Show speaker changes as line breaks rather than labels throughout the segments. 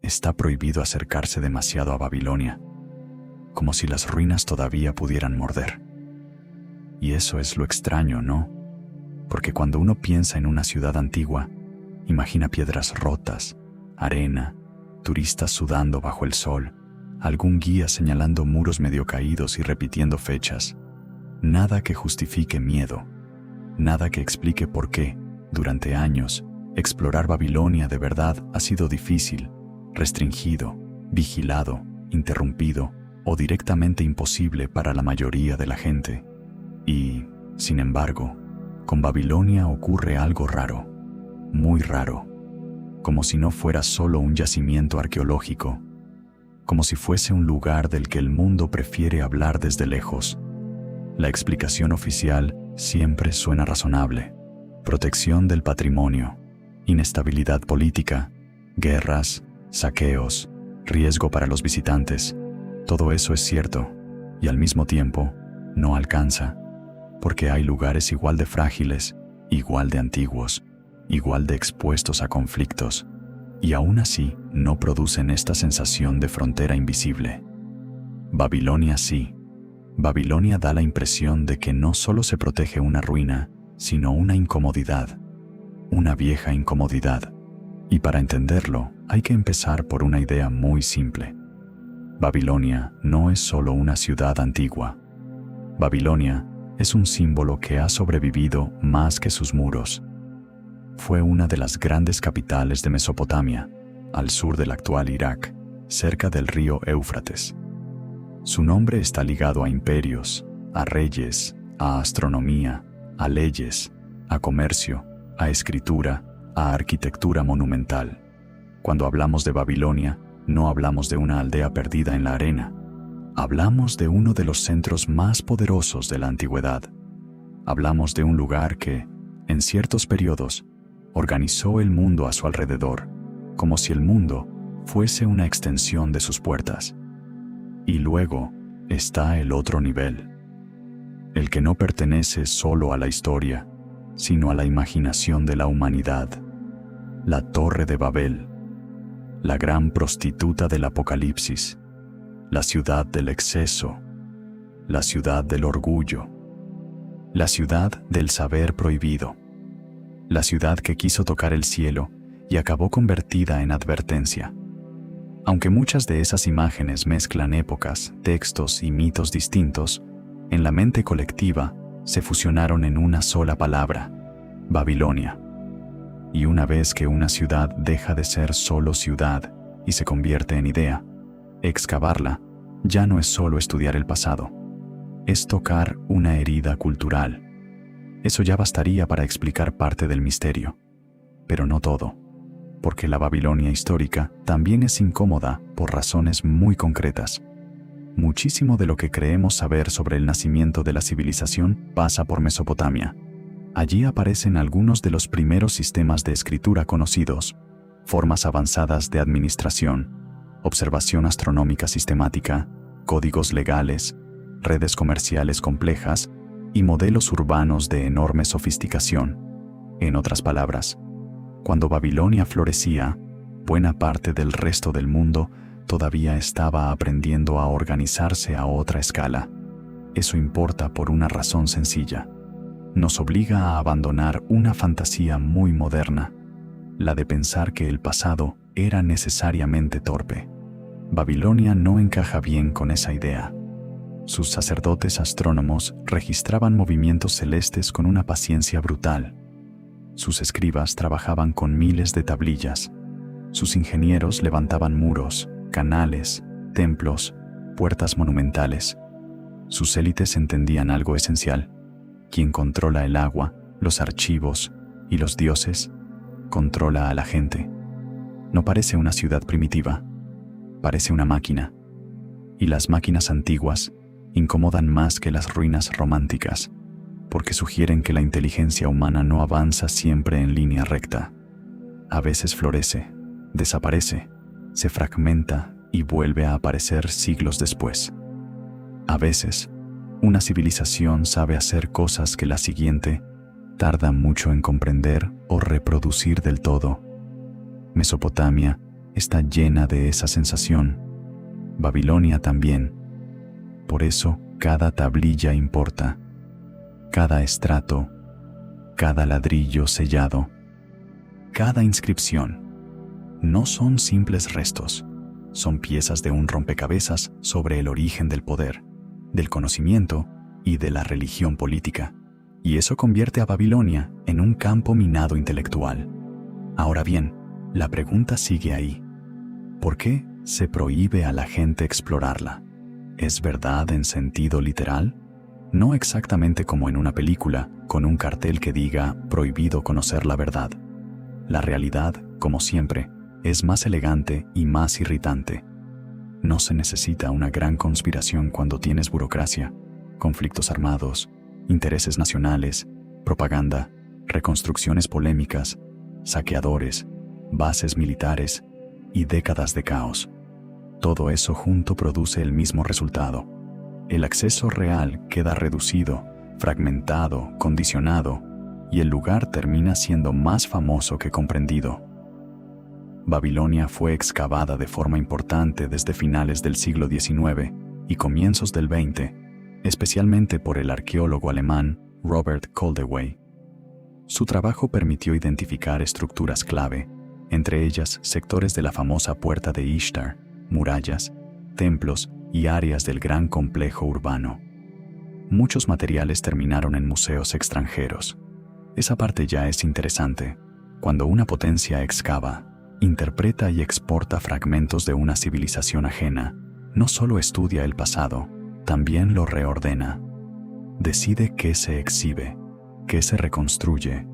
está prohibido acercarse demasiado a Babilonia, como si las ruinas todavía pudieran morder. Y eso es lo extraño, ¿no? Porque cuando uno piensa en una ciudad antigua, imagina piedras rotas, arena, turistas sudando bajo el sol, algún guía señalando muros medio caídos y repitiendo fechas. Nada que justifique miedo, nada que explique por qué, durante años, explorar Babilonia de verdad ha sido difícil, restringido, vigilado, interrumpido o directamente imposible para la mayoría de la gente. Y, sin embargo, con Babilonia ocurre algo raro, muy raro, como si no fuera solo un yacimiento arqueológico, como si fuese un lugar del que el mundo prefiere hablar desde lejos. La explicación oficial siempre suena razonable: protección del patrimonio, inestabilidad política, guerras, saqueos, riesgo para los visitantes. Todo eso es cierto, y al mismo tiempo no alcanza, porque hay lugares igual de frágiles, igual de antiguos, igual de expuestos a conflictos, y aún así no producen esta sensación de frontera invisible. Babilonia sí. Babilonia da la impresión de que no solo se protege una ruina, sino una incomodidad, una vieja incomodidad. Y para entenderlo, hay que empezar por una idea muy simple. Babilonia no es solo una ciudad antigua. Babilonia es un símbolo que ha sobrevivido más que sus muros. Fue una de las grandes capitales de Mesopotamia, al sur del actual Irak, cerca del río Éufrates. Su nombre está ligado a imperios, a reyes, a astronomía, a leyes, a comercio, a escritura, a arquitectura monumental. Cuando hablamos de Babilonia, no hablamos de una aldea perdida en la arena. Hablamos de uno de los centros más poderosos de la antigüedad. Hablamos de un lugar que, en ciertos periodos, organizó el mundo a su alrededor, como si el mundo fuese una extensión de sus puertas. Y luego está el otro nivel, el que no pertenece solo a la historia, sino a la imaginación de la humanidad. La Torre de Babel, la gran prostituta del Apocalipsis, la ciudad del exceso, la ciudad del orgullo, la ciudad del saber prohibido, la ciudad que quiso tocar el cielo y acabó convertida en advertencia. Aunque muchas de esas imágenes mezclan épocas, textos y mitos distintos, en la mente colectiva se fusionaron en una sola palabra: Babilonia. Y una vez que una ciudad deja de ser solo ciudad y se convierte en idea, excavarla ya no es solo estudiar el pasado, es tocar una herida cultural. Eso ya bastaría para explicar parte del misterio, pero no todo, porque la Babilonia histórica también es incómoda por razones muy concretas. Muchísimo de lo que creemos saber sobre el nacimiento de la civilización pasa por Mesopotamia. Allí aparecen algunos de los primeros sistemas de escritura conocidos, formas avanzadas de administración, observación astronómica sistemática, códigos legales, redes comerciales complejas y modelos urbanos de enorme sofisticación. En otras palabras, cuando Babilonia florecía, buena parte del resto del mundo todavía estaba aprendiendo a organizarse a otra escala. Eso importa por una razón sencilla. Nos obliga a abandonar una fantasía muy moderna, la de pensar que el pasado era necesariamente torpe. Babilonia no encaja bien con esa idea. Sus sacerdotes astrónomos registraban movimientos celestes con una paciencia brutal. Sus escribas trabajaban con miles de tablillas. Sus ingenieros levantaban muros, canales, templos, puertas monumentales. Sus élites entendían algo esencial: quien controla el agua, los archivos y los dioses, controla a la gente. No parece una ciudad primitiva, parece una máquina. Y las máquinas antiguas incomodan más que las ruinas románticas, porque sugieren que la inteligencia humana no avanza siempre en línea recta. A veces florece, desaparece, se fragmenta y vuelve a aparecer siglos después. A veces, una civilización sabe hacer cosas que la siguiente tarda mucho en comprender o reproducir del todo. Mesopotamia está llena de esa sensación. Babilonia también. Por eso, cada tablilla importa. Cada estrato, cada ladrillo sellado, cada inscripción. No son simples restos, son piezas de un rompecabezas sobre el origen del poder, del conocimiento y de la religión política. Y eso convierte a Babilonia en un campo minado intelectual. Ahora bien, la pregunta sigue ahí. ¿Por qué se prohíbe a la gente explorarla? ¿Es verdad en sentido literal? No exactamente como en una película, con un cartel que diga «prohibido conocer la verdad». La realidad, como siempre, es más elegante y más irritante. No se necesita una gran conspiración cuando tienes burocracia, conflictos armados, intereses nacionales, propaganda, reconstrucciones polémicas, saqueadores, bases militares y décadas de caos. Todo eso junto produce el mismo resultado. El acceso real queda reducido, fragmentado, condicionado, y el lugar termina siendo más famoso que comprendido. Babilonia fue excavada de forma importante desde finales del siglo XIX y comienzos del XX, especialmente por el arqueólogo alemán Robert Koldewey. Su trabajo permitió identificar estructuras clave, entre ellas sectores de la famosa Puerta de Ishtar, murallas, templos y áreas del gran complejo urbano. Muchos materiales terminaron en museos extranjeros. Esa parte ya es interesante. Cuando una potencia excava, interpreta y exporta fragmentos de una civilización ajena, no solo estudia el pasado, también lo reordena. Decide qué se exhibe, qué se reconstruye,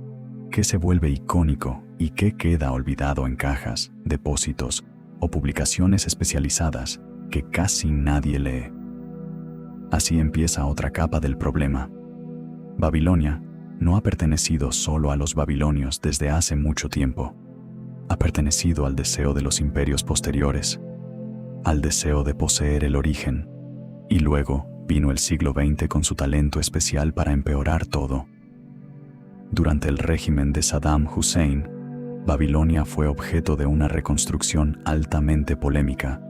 qué se vuelve icónico y qué queda olvidado en cajas, depósitos o publicaciones especializadas que casi nadie lee. Así empieza otra capa del problema. Babilonia no ha pertenecido solo a los babilonios desde hace mucho tiempo. Ha pertenecido al deseo de los imperios posteriores, al deseo de poseer el origen, y luego vino el siglo XX con su talento especial para empeorar todo. Durante el régimen de Saddam Hussein, Babilonia fue objeto de una reconstrucción altamente polémica.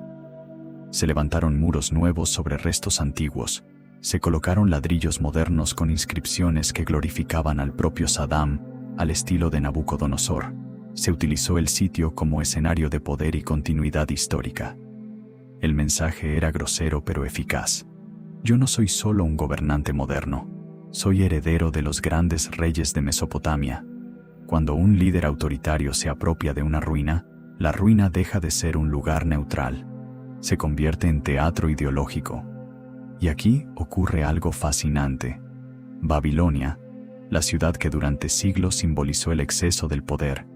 Se levantaron muros nuevos sobre restos antiguos, se colocaron ladrillos modernos con inscripciones que glorificaban al propio Saddam, al estilo de Nabucodonosor. Se utilizó el sitio como escenario de poder y continuidad histórica. El mensaje era grosero pero eficaz. Yo no soy solo un gobernante moderno, soy heredero de los grandes reyes de Mesopotamia. Cuando un líder autoritario se apropia de una ruina, la ruina deja de ser un lugar neutral. Se convierte en teatro ideológico. Y aquí ocurre algo fascinante. Babilonia, la ciudad que durante siglos simbolizó el exceso del poder,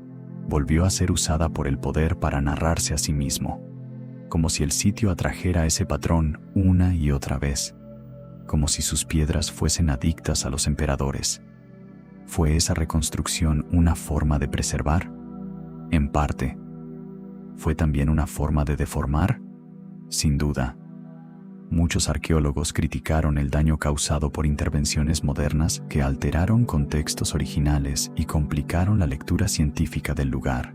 volvió a ser usada por el poder para narrarse a sí mismo, como si el sitio atrajera ese patrón una y otra vez, como si sus piedras fuesen adictas a los emperadores. ¿Fue esa reconstrucción una forma de preservar? En parte. ¿Fue también una forma de deformar? Sin duda. Muchos arqueólogos criticaron el daño causado por intervenciones modernas que alteraron contextos originales y complicaron la lectura científica del lugar.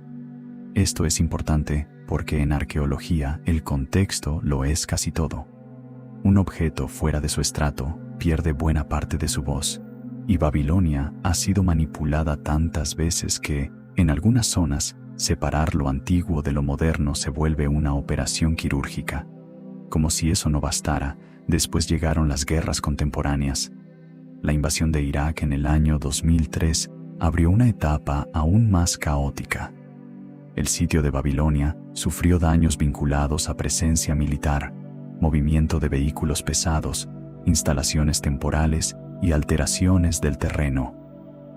Esto es importante porque en arqueología el contexto lo es casi todo. Un objeto fuera de su estrato pierde buena parte de su voz, y Babilonia ha sido manipulada tantas veces que, en algunas zonas, separar lo antiguo de lo moderno se vuelve una operación quirúrgica. Como si eso no bastara, después llegaron las guerras contemporáneas. La invasión de Irak en el año 2003 abrió una etapa aún más caótica. El sitio de Babilonia sufrió daños vinculados a presencia militar, movimiento de vehículos pesados, instalaciones temporales y alteraciones del terreno.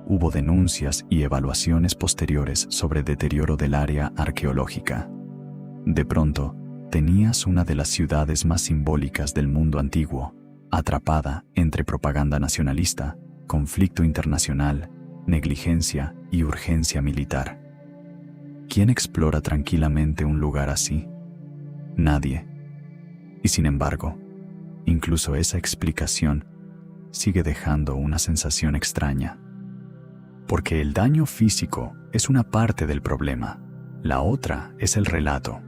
Hubo denuncias y evaluaciones posteriores sobre deterioro del área arqueológica. De pronto, tenías una de las ciudades más simbólicas del mundo antiguo, atrapada entre propaganda nacionalista, conflicto internacional, negligencia y urgencia militar. ¿Quién explora tranquilamente un lugar así? Nadie. Y sin embargo, incluso esa explicación sigue dejando una sensación extraña. Porque el daño físico es una parte del problema. La otra es el relato.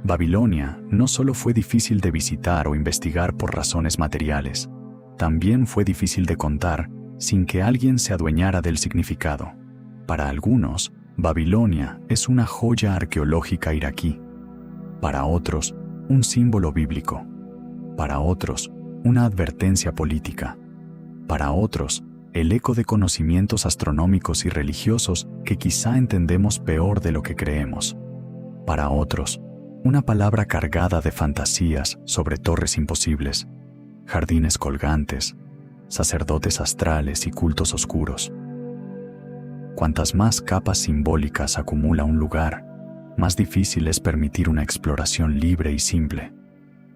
Babilonia no solo fue difícil de visitar o investigar por razones materiales, también fue difícil de contar sin que alguien se adueñara del significado. Para algunos, Babilonia es una joya arqueológica iraquí. Para otros, un símbolo bíblico. Para otros, una advertencia política. Para otros, el eco de conocimientos astronómicos y religiosos que quizá entendemos peor de lo que creemos. Para otros, una palabra cargada de fantasías sobre torres imposibles, jardines colgantes, sacerdotes astrales y cultos oscuros. Cuantas más capas simbólicas acumula un lugar, más difícil es permitir una exploración libre y simple,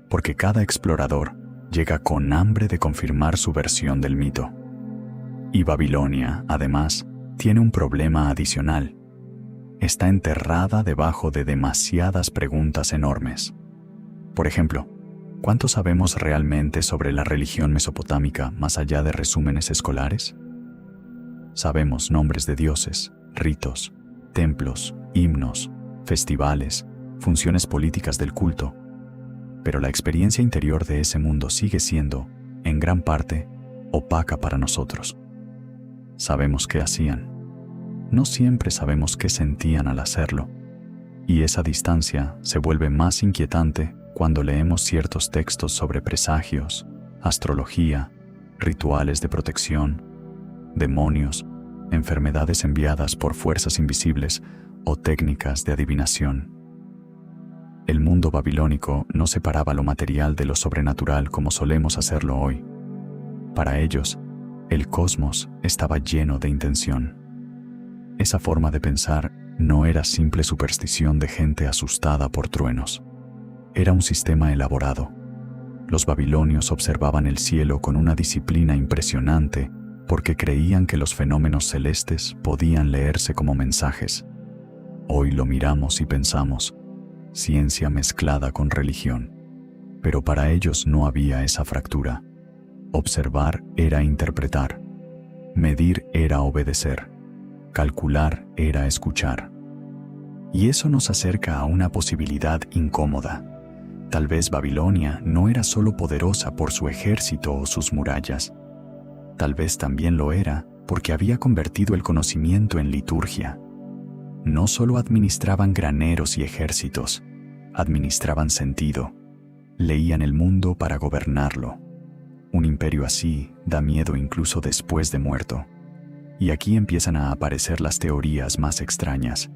porque cada explorador llega con hambre de confirmar su versión del mito. Y Babilonia, además, tiene un problema adicional. Está enterrada debajo de demasiadas preguntas enormes. Por ejemplo, ¿cuánto sabemos realmente sobre la religión mesopotámica más allá de resúmenes escolares? Sabemos nombres de dioses, ritos, templos, himnos, festivales, funciones políticas del culto, pero la experiencia interior de ese mundo sigue siendo, en gran parte, opaca para nosotros. Sabemos qué hacían. No siempre sabemos qué sentían al hacerlo, y esa distancia se vuelve más inquietante cuando leemos ciertos textos sobre presagios, astrología, rituales de protección, demonios, enfermedades enviadas por fuerzas invisibles o técnicas de adivinación. El mundo babilónico no separaba lo material de lo sobrenatural como solemos hacerlo hoy. Para ellos, el cosmos estaba lleno de intención. Esa forma de pensar no era simple superstición de gente asustada por truenos. Era un sistema elaborado. Los babilonios observaban el cielo con una disciplina impresionante porque creían que los fenómenos celestes podían leerse como mensajes. Hoy lo miramos y pensamos, ciencia mezclada con religión. Pero para ellos no había esa fractura. Observar era interpretar. Medir era obedecer. Calcular era escuchar. Y eso nos acerca a una posibilidad incómoda. Tal vez Babilonia no era solo poderosa por su ejército o sus murallas. Tal vez también lo era porque había convertido el conocimiento en liturgia. No solo administraban graneros y ejércitos, administraban sentido. Leían el mundo para gobernarlo. Un imperio así da miedo incluso después de muerto. Y aquí empiezan a aparecer las teorías más extrañas.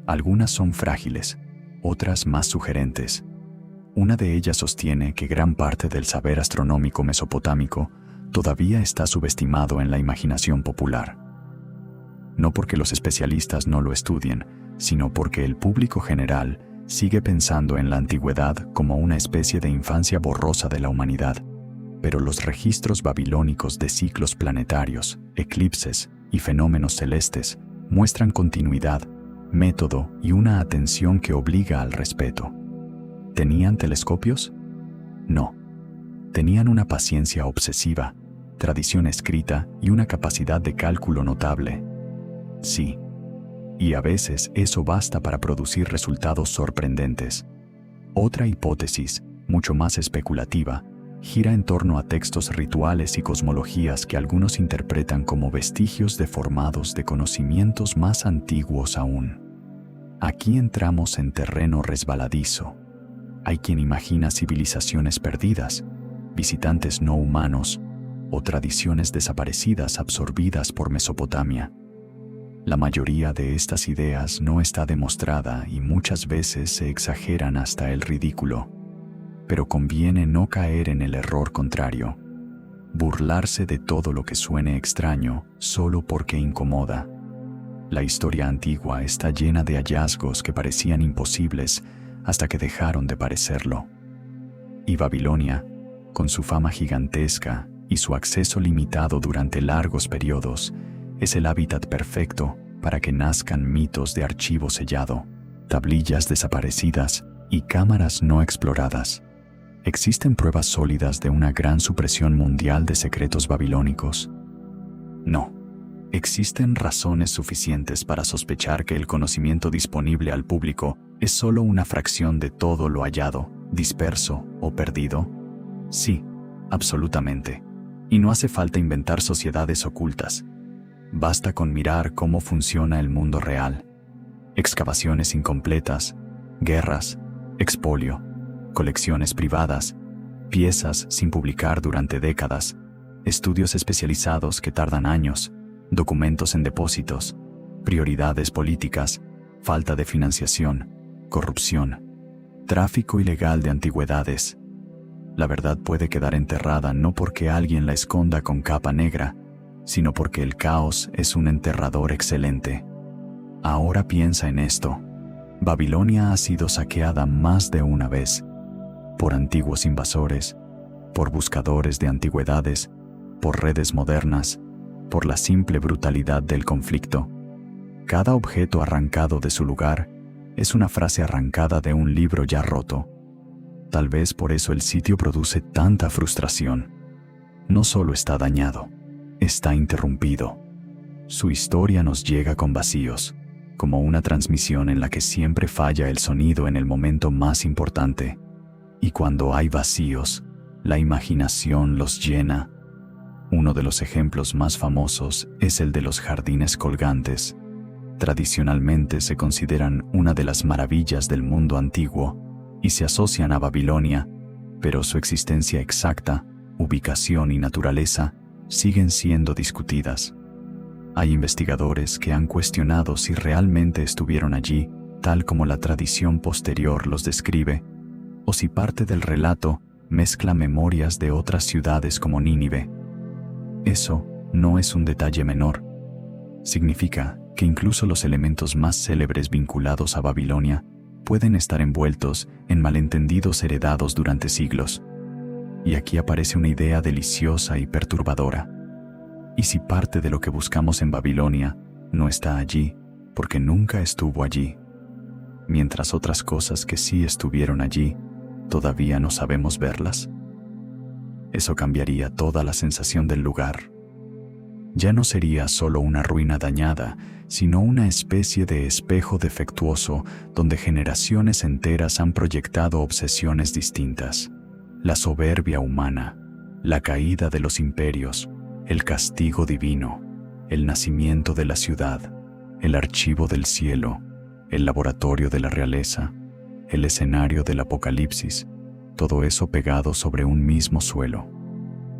Algunas son frágiles, otras más sugerentes. Una de ellas sostiene que gran parte del saber astronómico mesopotámico todavía está subestimado en la imaginación popular. No porque los especialistas no lo estudien, sino porque el público general sigue pensando en la antigüedad como una especie de infancia borrosa de la humanidad. Pero los registros babilónicos de ciclos planetarios, eclipses y fenómenos celestes muestran continuidad, método y una atención que obliga al respeto. ¿Tenían telescopios? No. Tenían una paciencia obsesiva, tradición escrita y una capacidad de cálculo notable. Sí. Y a veces eso basta para producir resultados sorprendentes. Otra hipótesis, mucho más especulativa, gira en torno a textos rituales y cosmologías que algunos interpretan como vestigios deformados de conocimientos más antiguos aún. Aquí entramos en terreno resbaladizo. Hay quien imagina civilizaciones perdidas, visitantes no humanos o tradiciones desaparecidas absorbidas por Mesopotamia. La mayoría de estas ideas no está demostrada y muchas veces se exageran hasta el ridículo. Pero conviene no caer en el error contrario, burlarse de todo lo que suene extraño solo porque incomoda. La historia antigua está llena de hallazgos que parecían imposibles hasta que dejaron de parecerlo. Y Babilonia, con su fama gigantesca y su acceso limitado durante largos periodos, es el hábitat perfecto para que nazcan mitos de archivo sellado, tablillas desaparecidas y cámaras no exploradas. ¿Existen pruebas sólidas de una gran supresión mundial de secretos babilónicos? No. existen razones suficientes para sospechar que el conocimiento disponible al público es solo una fracción de todo lo hallado, disperso o perdido? Sí, absolutamente. Y no hace falta inventar sociedades ocultas. Basta con mirar cómo funciona el mundo real. Excavaciones incompletas, guerras, expolio, colecciones privadas, piezas sin publicar durante décadas, estudios especializados que tardan años, documentos en depósitos, prioridades políticas, falta de financiación, corrupción, tráfico ilegal de antigüedades. La verdad puede quedar enterrada no porque alguien la esconda con capa negra, sino porque el caos es un enterrador excelente. Ahora piensa en esto. Babilonia ha sido saqueada más de una vez, por antiguos invasores, por buscadores de antigüedades, por redes modernas, por la simple brutalidad del conflicto. Cada objeto arrancado de su lugar es una frase arrancada de un libro ya roto. Tal vez por eso el sitio produce tanta frustración. No solo está dañado, está interrumpido. Su historia nos llega con vacíos, como una transmisión en la que siempre falla el sonido en el momento más importante. Y cuando hay vacíos, la imaginación los llena. Uno de los ejemplos más famosos es el de los jardines colgantes. Tradicionalmente se consideran una de las maravillas del mundo antiguo y se asocian a Babilonia, pero su existencia exacta, ubicación y naturaleza siguen siendo discutidas. Hay investigadores que han cuestionado si realmente estuvieron allí, tal como la tradición posterior los describe, o si parte del relato mezcla memorias de otras ciudades como Nínive. Eso no es un detalle menor. Significa que incluso los elementos más célebres vinculados a Babilonia pueden estar envueltos en malentendidos heredados durante siglos. Y aquí aparece una idea deliciosa y perturbadora. ¿Y si parte de lo que buscamos en Babilonia no está allí porque nunca estuvo allí? Mientras otras cosas que sí estuvieron allí, todavía no sabemos verlas. Eso cambiaría toda la sensación del lugar. Ya no sería solo una ruina dañada, sino una especie de espejo defectuoso donde generaciones enteras han proyectado obsesiones distintas. La soberbia humana, la caída de los imperios, el castigo divino, el nacimiento de la ciudad, el archivo del cielo, el laboratorio de la realeza, el escenario del apocalipsis, todo eso pegado sobre un mismo suelo.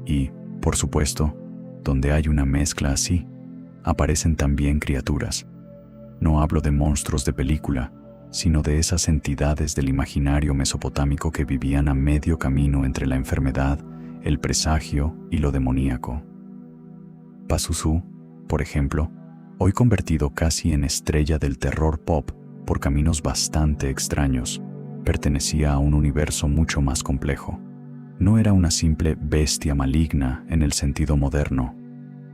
Y, por supuesto, donde hay una mezcla así, aparecen también criaturas. No hablo de monstruos de película, sino de esas entidades del imaginario mesopotámico que vivían a medio camino entre la enfermedad, el presagio y lo demoníaco. Pazuzu, por ejemplo, hoy convertido casi en estrella del terror pop por caminos bastante extraños, pertenecía a un universo mucho más complejo. No era una simple bestia maligna en el sentido moderno.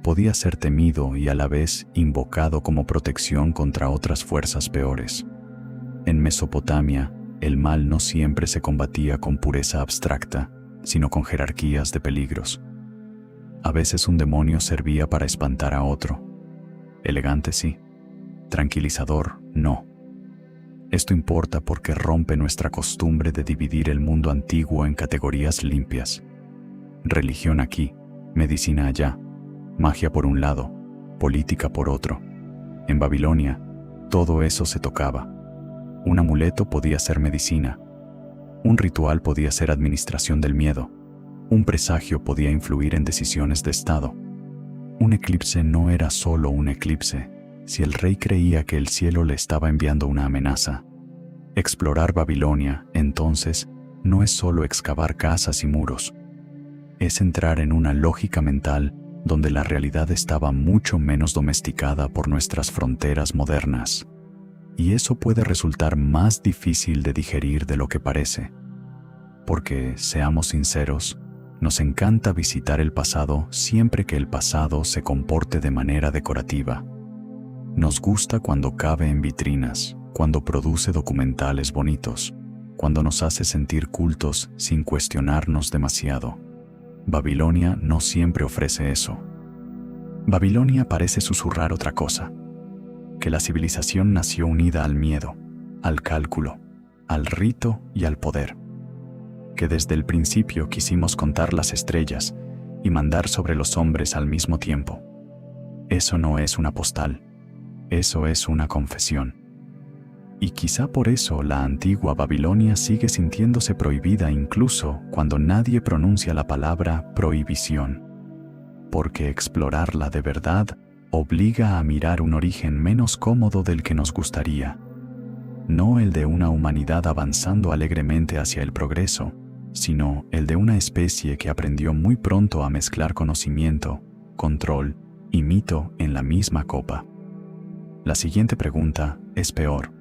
Podía ser temido y a la vez invocado como protección contra otras fuerzas peores. En Mesopotamia, el mal no siempre se combatía con pureza abstracta, sino con jerarquías de peligros. A veces un demonio servía para espantar a otro. Elegante sí, tranquilizador no. Esto importa porque rompe nuestra costumbre de dividir el mundo antiguo en categorías limpias. Religión aquí, medicina allá, magia por un lado, política por otro. En Babilonia, todo eso se tocaba. Un amuleto podía ser medicina. Un ritual podía ser administración del miedo. Un presagio podía influir en decisiones de Estado. Un eclipse no era solo un eclipse, si el rey creía que el cielo le estaba enviando una amenaza. Explorar Babilonia, entonces, no es solo excavar casas y muros. Es entrar en una lógica mental donde la realidad estaba mucho menos domesticada por nuestras fronteras modernas. Y eso puede resultar más difícil de digerir de lo que parece. Porque, seamos sinceros, nos encanta visitar el pasado siempre que el pasado se comporte de manera decorativa. Nos gusta cuando cabe en vitrinas, cuando produce documentales bonitos, cuando nos hace sentir cultos sin cuestionarnos demasiado. Babilonia no siempre ofrece eso. Babilonia parece susurrar otra cosa, que la civilización nació unida al miedo, al cálculo, al rito y al poder, que desde el principio quisimos contar las estrellas y mandar sobre los hombres al mismo tiempo. Eso no es una postal, eso es una confesión. Y quizá por eso la antigua Babilonia sigue sintiéndose prohibida incluso cuando nadie pronuncia la palabra prohibición, porque explorarla de verdad obliga a mirar un origen menos cómodo del que nos gustaría, no el de una humanidad avanzando alegremente hacia el progreso, sino el de una especie que aprendió muy pronto a mezclar conocimiento, control y mito en la misma copa. La siguiente pregunta es peor,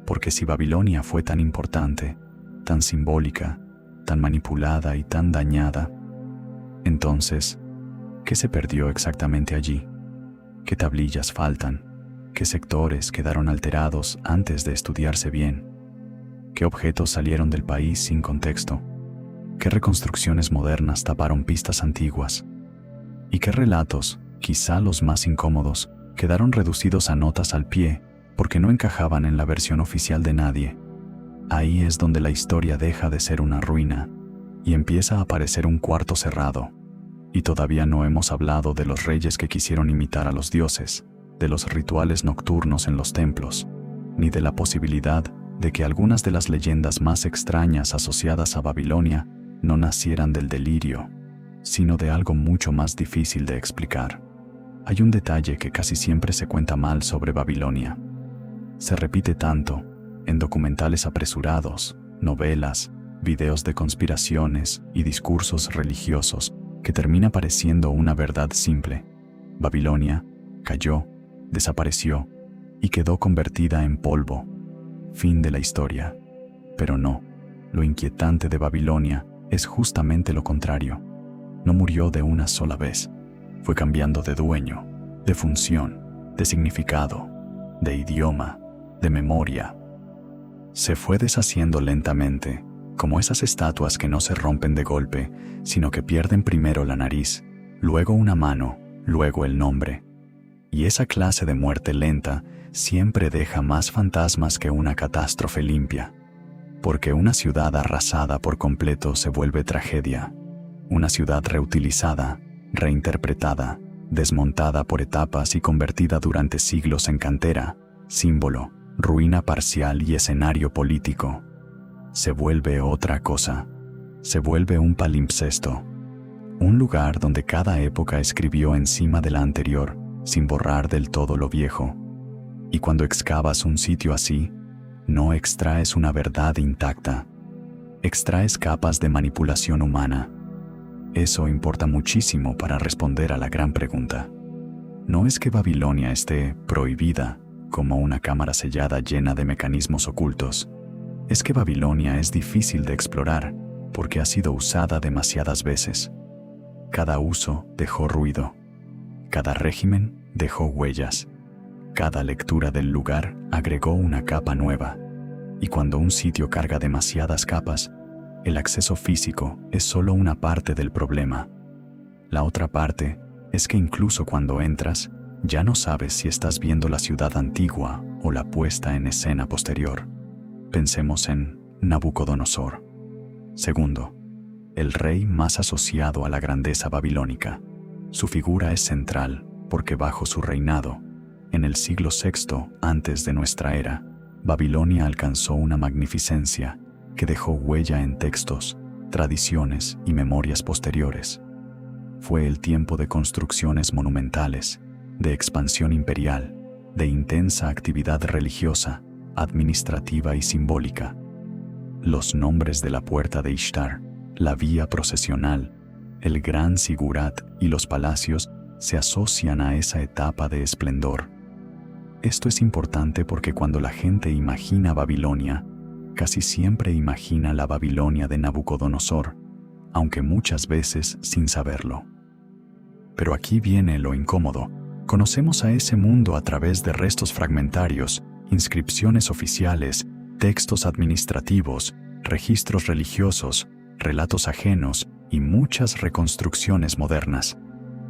porque si Babilonia fue tan importante, tan simbólica, tan manipulada y tan dañada, entonces, ¿qué se perdió exactamente allí? ¿Qué tablillas faltan? ¿Qué sectores quedaron alterados antes de estudiarse bien? ¿Qué objetos salieron del país sin contexto? ¿Qué reconstrucciones modernas taparon pistas antiguas? ¿Y qué relatos, quizá los más incómodos, quedaron reducidos a notas al pie porque no encajaban en la versión oficial de nadie? Ahí es donde la historia deja de ser una ruina y empieza a parecer un cuarto cerrado. Y todavía no hemos hablado de los reyes que quisieron imitar a los dioses, de los rituales nocturnos en los templos, ni de la posibilidad de que algunas de las leyendas más extrañas asociadas a Babilonia no nacieran del delirio, sino de algo mucho más difícil de explicar. Hay un detalle que casi siempre se cuenta mal sobre Babilonia. Se repite tanto en documentales apresurados, novelas, videos de conspiraciones y discursos religiosos que termina pareciendo una verdad simple. Babilonia cayó, desapareció y quedó convertida en polvo. Fin de la historia. Pero no, lo inquietante de Babilonia es justamente lo contrario. No murió de una sola vez. Fue cambiando de dueño, de función, de significado, de idioma, de memoria. Se fue deshaciendo lentamente, como esas estatuas que no se rompen de golpe, sino que pierden primero la nariz, luego una mano, luego el nombre. Y esa clase de muerte lenta siempre deja más fantasmas que una catástrofe limpia, porque una ciudad arrasada por completo se vuelve tragedia. Una ciudad reutilizada, reinterpretada, desmontada por etapas y convertida durante siglos en cantera, símbolo, ruina parcial y escenario político. Se vuelve otra cosa. Se vuelve un palimpsesto. Un lugar donde cada época escribió encima de la anterior, sin borrar del todo lo viejo. Y cuando excavas un sitio así, no extraes una verdad intacta. Extraes capas de manipulación humana. Eso importa muchísimo para responder a la gran pregunta. No es que Babilonia esté prohibida, como una cámara sellada llena de mecanismos ocultos. Es que Babilonia es difícil de explorar, porque ha sido usada demasiadas veces. Cada uso dejó ruido. Cada régimen dejó huellas. Cada lectura del lugar agregó una capa nueva. Y cuando un sitio carga demasiadas capas, el acceso físico es solo una parte del problema. La otra parte es que incluso cuando entras, ya no sabes si estás viendo la ciudad antigua o la puesta en escena posterior. Pensemos en Nabucodonosor. Segundo, el rey más asociado a la grandeza babilónica. Su figura es central porque bajo su reinado, en el siglo VI antes de nuestra era, Babilonia alcanzó una magnificencia que dejó huella en textos, tradiciones y memorias posteriores. Fue el tiempo de construcciones monumentales, de expansión imperial, de intensa actividad religiosa, administrativa y simbólica. Los nombres de la puerta de Ishtar, la vía procesional, el gran sigurat y los palacios se asocian a esa etapa de esplendor. Esto es importante porque cuando la gente imagina Babilonia, casi siempre imagina la Babilonia de Nabucodonosor, aunque muchas veces sin saberlo. Pero aquí viene lo incómodo. Conocemos a ese mundo a través de restos fragmentarios, inscripciones oficiales, textos administrativos, registros religiosos, relatos ajenos y muchas reconstrucciones modernas.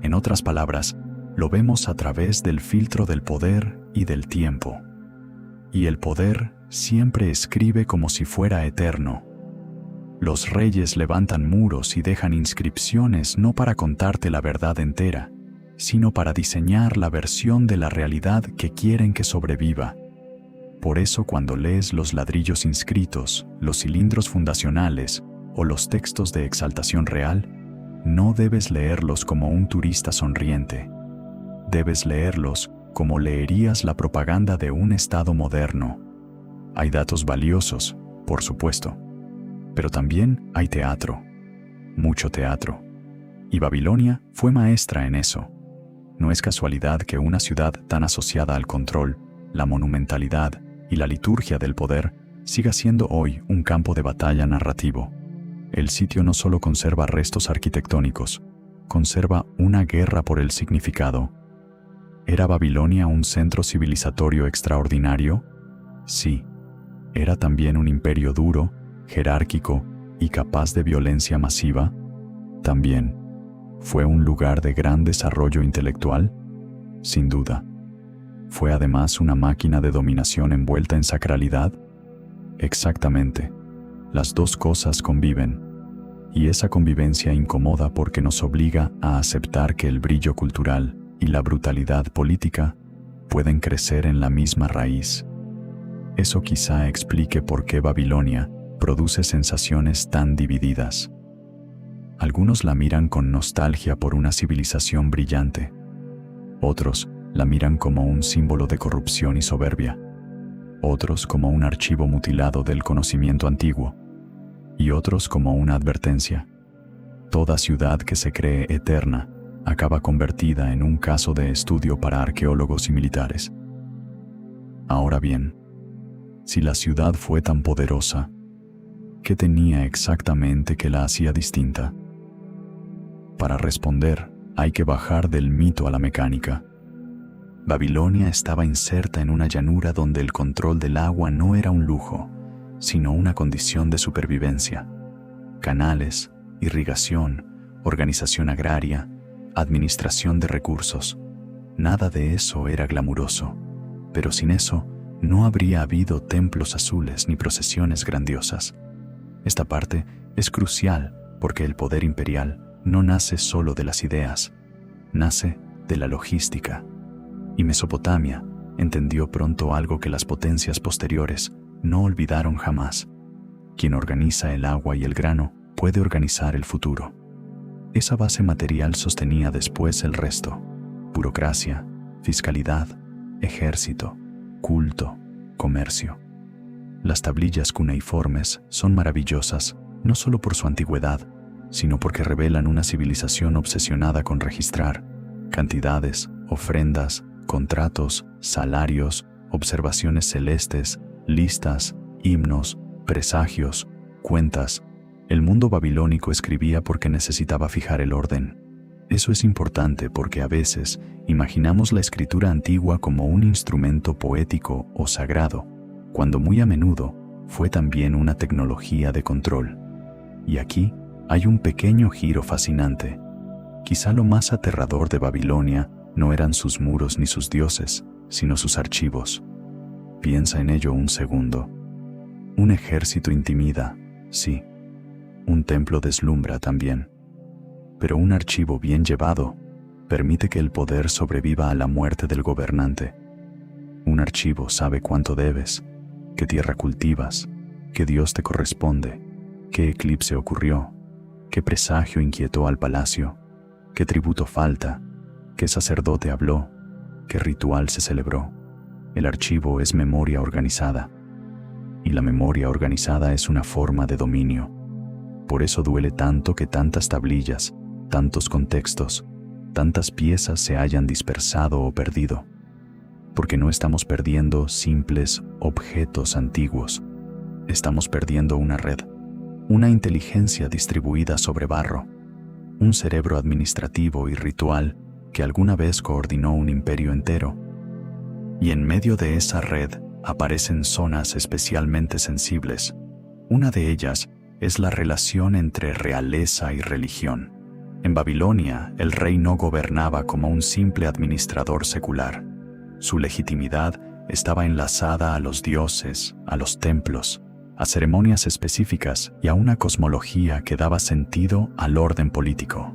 En otras palabras, lo vemos a través del filtro del poder y del tiempo. Y el poder siempre escribe como si fuera eterno. Los reyes levantan muros y dejan inscripciones no para contarte la verdad entera, sino para diseñar la versión de la realidad que quieren que sobreviva. Por eso cuando lees los ladrillos inscritos, los cilindros fundacionales o los textos de exaltación real, no debes leerlos como un turista sonriente. Debes leerlos como leerías la propaganda de un Estado moderno. Hay datos valiosos, por supuesto, pero también hay teatro, mucho teatro. Y Babilonia fue maestra en eso. No es casualidad que una ciudad tan asociada al control, la monumentalidad y la liturgia del poder siga siendo hoy un campo de batalla narrativo. El sitio no solo conserva restos arquitectónicos, conserva una guerra por el significado. ¿Era Babilonia un centro civilizatorio extraordinario? Sí. ¿Era también un imperio duro, jerárquico y capaz de violencia masiva? También. ¿Fue un lugar de gran desarrollo intelectual? Sin duda. ¿Fue además una máquina de dominación envuelta en sacralidad? Exactamente. Las dos cosas conviven. Y esa convivencia incomoda porque nos obliga a aceptar que el brillo cultural y la brutalidad política pueden crecer en la misma raíz. Eso quizá explique por qué Babilonia produce sensaciones tan divididas. Algunos la miran con nostalgia por una civilización brillante. Otros la miran como un símbolo de corrupción y soberbia. Otros como un archivo mutilado del conocimiento antiguo. Y otros como una advertencia. Toda ciudad que se cree eterna acaba convertida en un caso de estudio para arqueólogos y militares. Ahora bien, si la ciudad fue tan poderosa, ¿qué tenía exactamente que la hacía distinta? Para responder, hay que bajar del mito a la mecánica. Babilonia estaba inserta en una llanura donde el control del agua no era un lujo, sino una condición de supervivencia. Canales, irrigación, organización agraria, administración de recursos. Nada de eso era glamuroso, pero sin eso no habría habido templos azules ni procesiones grandiosas. Esta parte es crucial porque el poder imperial no nace solo de las ideas, nace de la logística. Y Mesopotamia entendió pronto algo que las potencias posteriores no olvidaron jamás. Quien organiza el agua y el grano puede organizar el futuro. Esa base material sostenía después el resto: burocracia, fiscalidad, ejército, culto, comercio. Las tablillas cuneiformes son maravillosas no solo por su antigüedad, sino porque revelan una civilización obsesionada con registrar cantidades, ofrendas, contratos, salarios, observaciones celestes, listas, himnos, presagios, cuentas. El mundo babilónico escribía porque necesitaba fijar el orden. Eso es importante porque a veces imaginamos la escritura antigua como un instrumento poético o sagrado, cuando muy a menudo fue también una tecnología de control. Y aquí hay un pequeño giro fascinante. Quizá lo más aterrador de Babilonia no eran sus muros ni sus dioses, sino sus archivos. Piensa en ello un segundo. Un ejército intimida, sí. Un templo deslumbra también. Pero un archivo bien llevado permite que el poder sobreviva a la muerte del gobernante. Un archivo sabe cuánto debes, qué tierra cultivas, qué Dios te corresponde, qué eclipse ocurrió, qué presagio inquietó al palacio, qué tributo falta, qué sacerdote habló, qué ritual se celebró. El archivo es memoria organizada. Y la memoria organizada es una forma de dominio. Por eso duele tanto que tantas tablillas, tantos contextos, tantas piezas se hayan dispersado o perdido. Porque no estamos perdiendo simples objetos antiguos. Estamos perdiendo una red, una inteligencia distribuida sobre barro, un cerebro administrativo y ritual que alguna vez coordinó un imperio entero. Y en medio de esa red aparecen zonas especialmente sensibles. Una de ellas es la relación entre realeza y religión. En Babilonia, el rey no gobernaba como un simple administrador secular. Su legitimidad estaba enlazada a los dioses, a los templos, a ceremonias específicas y a una cosmología que daba sentido al orden político.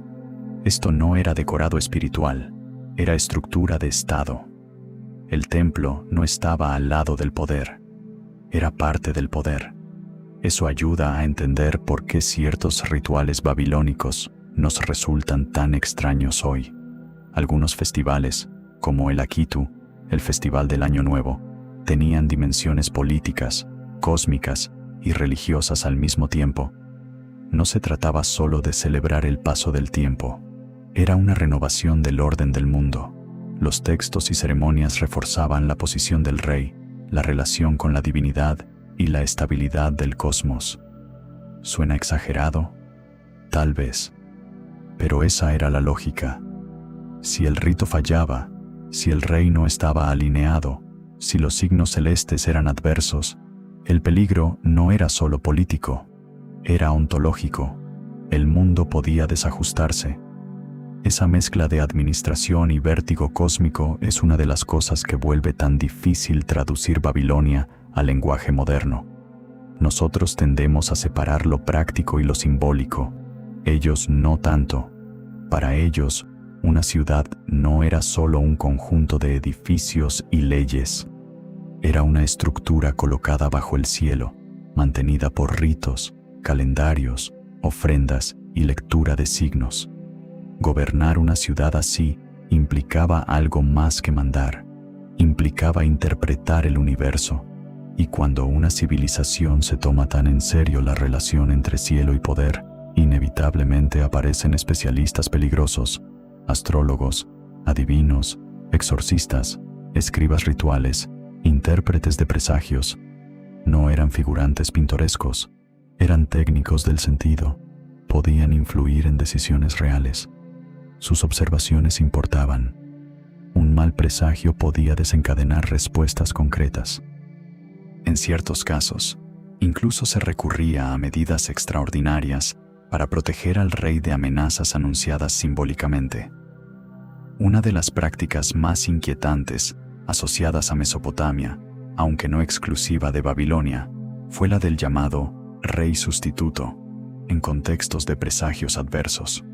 Esto no era decorado espiritual, era estructura de Estado. El templo no estaba al lado del poder, era parte del poder. Eso ayuda a entender por qué ciertos rituales babilónicos nos resultan tan extraños hoy. Algunos festivales, como el Akitu, el Festival del Año Nuevo, tenían dimensiones políticas, cósmicas y religiosas al mismo tiempo. No se trataba solo de celebrar el paso del tiempo, era una renovación del orden del mundo. Los textos y ceremonias reforzaban la posición del rey, la relación con la divinidad y la estabilidad del cosmos. ¿Suena exagerado? Tal vez. Pero esa era la lógica. Si el rito fallaba, si el rey no estaba alineado, si los signos celestes eran adversos, el peligro no era solo político, era ontológico. El mundo podía desajustarse. Esa mezcla de administración y vértigo cósmico es una de las cosas que vuelve tan difícil traducir Babilonia al lenguaje moderno. Nosotros tendemos a separar lo práctico y lo simbólico. Ellos no tanto. Para ellos, una ciudad no era solo un conjunto de edificios y leyes. Era una estructura colocada bajo el cielo, mantenida por ritos, calendarios, ofrendas y lectura de signos. Gobernar una ciudad así implicaba algo más que mandar, implicaba interpretar el universo. Y cuando una civilización se toma tan en serio la relación entre cielo y poder, inevitablemente aparecen especialistas peligrosos, astrólogos, adivinos, exorcistas, escribas rituales, intérpretes de presagios. No eran figurantes pintorescos, eran técnicos del sentido, podían influir en decisiones reales. Sus observaciones importaban. Un mal presagio podía desencadenar respuestas concretas. En ciertos casos, incluso se recurría a medidas extraordinarias para proteger al rey de amenazas anunciadas simbólicamente. Una de las prácticas más inquietantes asociadas a Mesopotamia, aunque no exclusiva de Babilonia, fue la del llamado rey sustituto, en contextos de presagios adversos.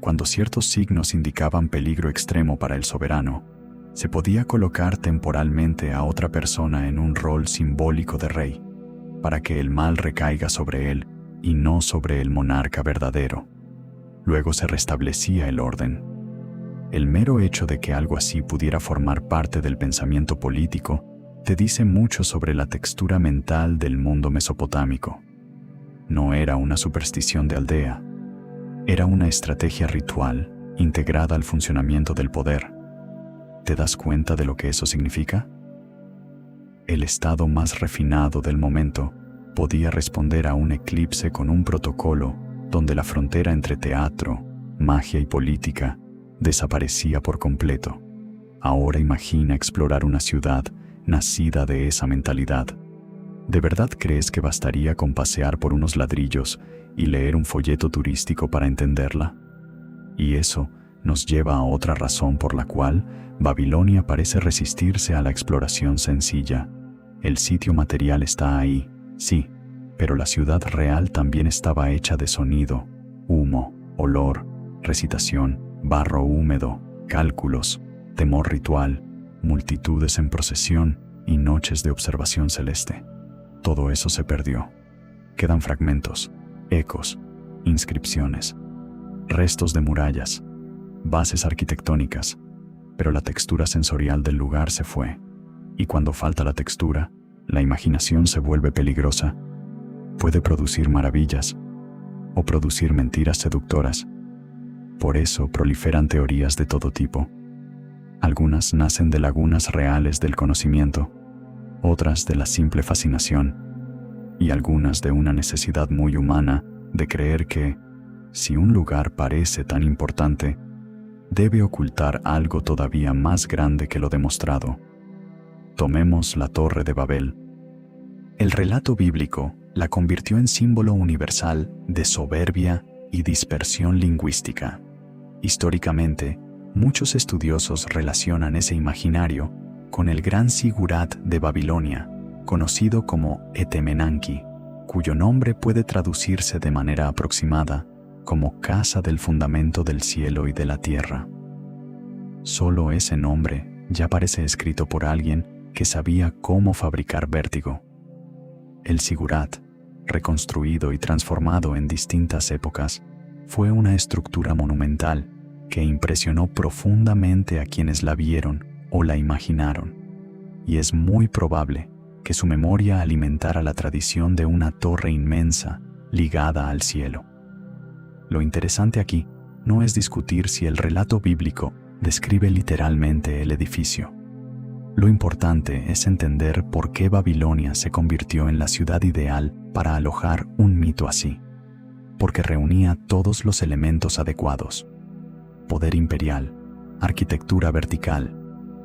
Cuando ciertos signos indicaban peligro extremo para el soberano, se podía colocar temporalmente a otra persona en un rol simbólico de rey, para que el mal recaiga sobre él y no sobre el monarca verdadero. Luego se restablecía el orden. El mero hecho de que algo así pudiera formar parte del pensamiento político te dice mucho sobre la textura mental del mundo mesopotámico. No era una superstición de aldea, era una estrategia ritual integrada al funcionamiento del poder. ¿Te das cuenta de lo que eso significa? El estado más refinado del momento podía responder a un eclipse con un protocolo donde la frontera entre teatro, magia y política desaparecía por completo. Ahora imagina explorar una ciudad nacida de esa mentalidad. ¿De verdad crees que bastaría con pasear por unos ladrillos y leer un folleto turístico para entenderla? Y eso nos lleva a otra razón por la cual Babilonia parece resistirse a la exploración sencilla. El sitio material está ahí, sí, pero la ciudad real también estaba hecha de sonido, humo, olor, recitación, barro húmedo, cálculos, temor ritual, multitudes en procesión y noches de observación celeste. Todo eso se perdió. Quedan fragmentos, ecos, inscripciones, restos de murallas, bases arquitectónicas, pero la textura sensorial del lugar se fue. Y cuando falta la textura, la imaginación se vuelve peligrosa. Puede producir maravillas o producir mentiras seductoras. Por eso proliferan teorías de todo tipo. Algunas nacen de lagunas reales del conocimiento, otras de la simple fascinación, y algunas de una necesidad muy humana de creer que, si un lugar parece tan importante, debe ocultar algo todavía más grande que lo demostrado. Tomemos la Torre de Babel. El relato bíblico la convirtió en símbolo universal de soberbia y dispersión lingüística. Históricamente, muchos estudiosos relacionan ese imaginario con el gran sigurat de Babilonia, conocido como Etemenanki, cuyo nombre puede traducirse de manera aproximada como casa del fundamento del cielo y de la tierra. Solo ese nombre ya parece escrito por alguien que sabía cómo fabricar vértigo. El sigurat, reconstruido y transformado en distintas épocas, fue una estructura monumental que impresionó profundamente a quienes la vieron o la imaginaron, y es muy probable que su memoria alimentara la tradición de una torre inmensa ligada al cielo. Lo interesante aquí no es discutir si el relato bíblico describe literalmente el edificio. Lo importante es entender por qué Babilonia se convirtió en la ciudad ideal para alojar un mito así, porque reunía todos los elementos adecuados: poder imperial, arquitectura vertical,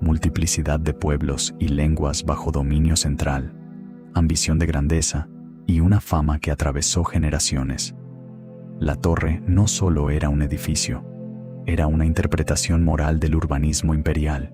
multiplicidad de pueblos y lenguas bajo dominio central, ambición de grandeza y una fama que atravesó generaciones. La torre no solo era un edificio, era una interpretación moral del urbanismo imperial,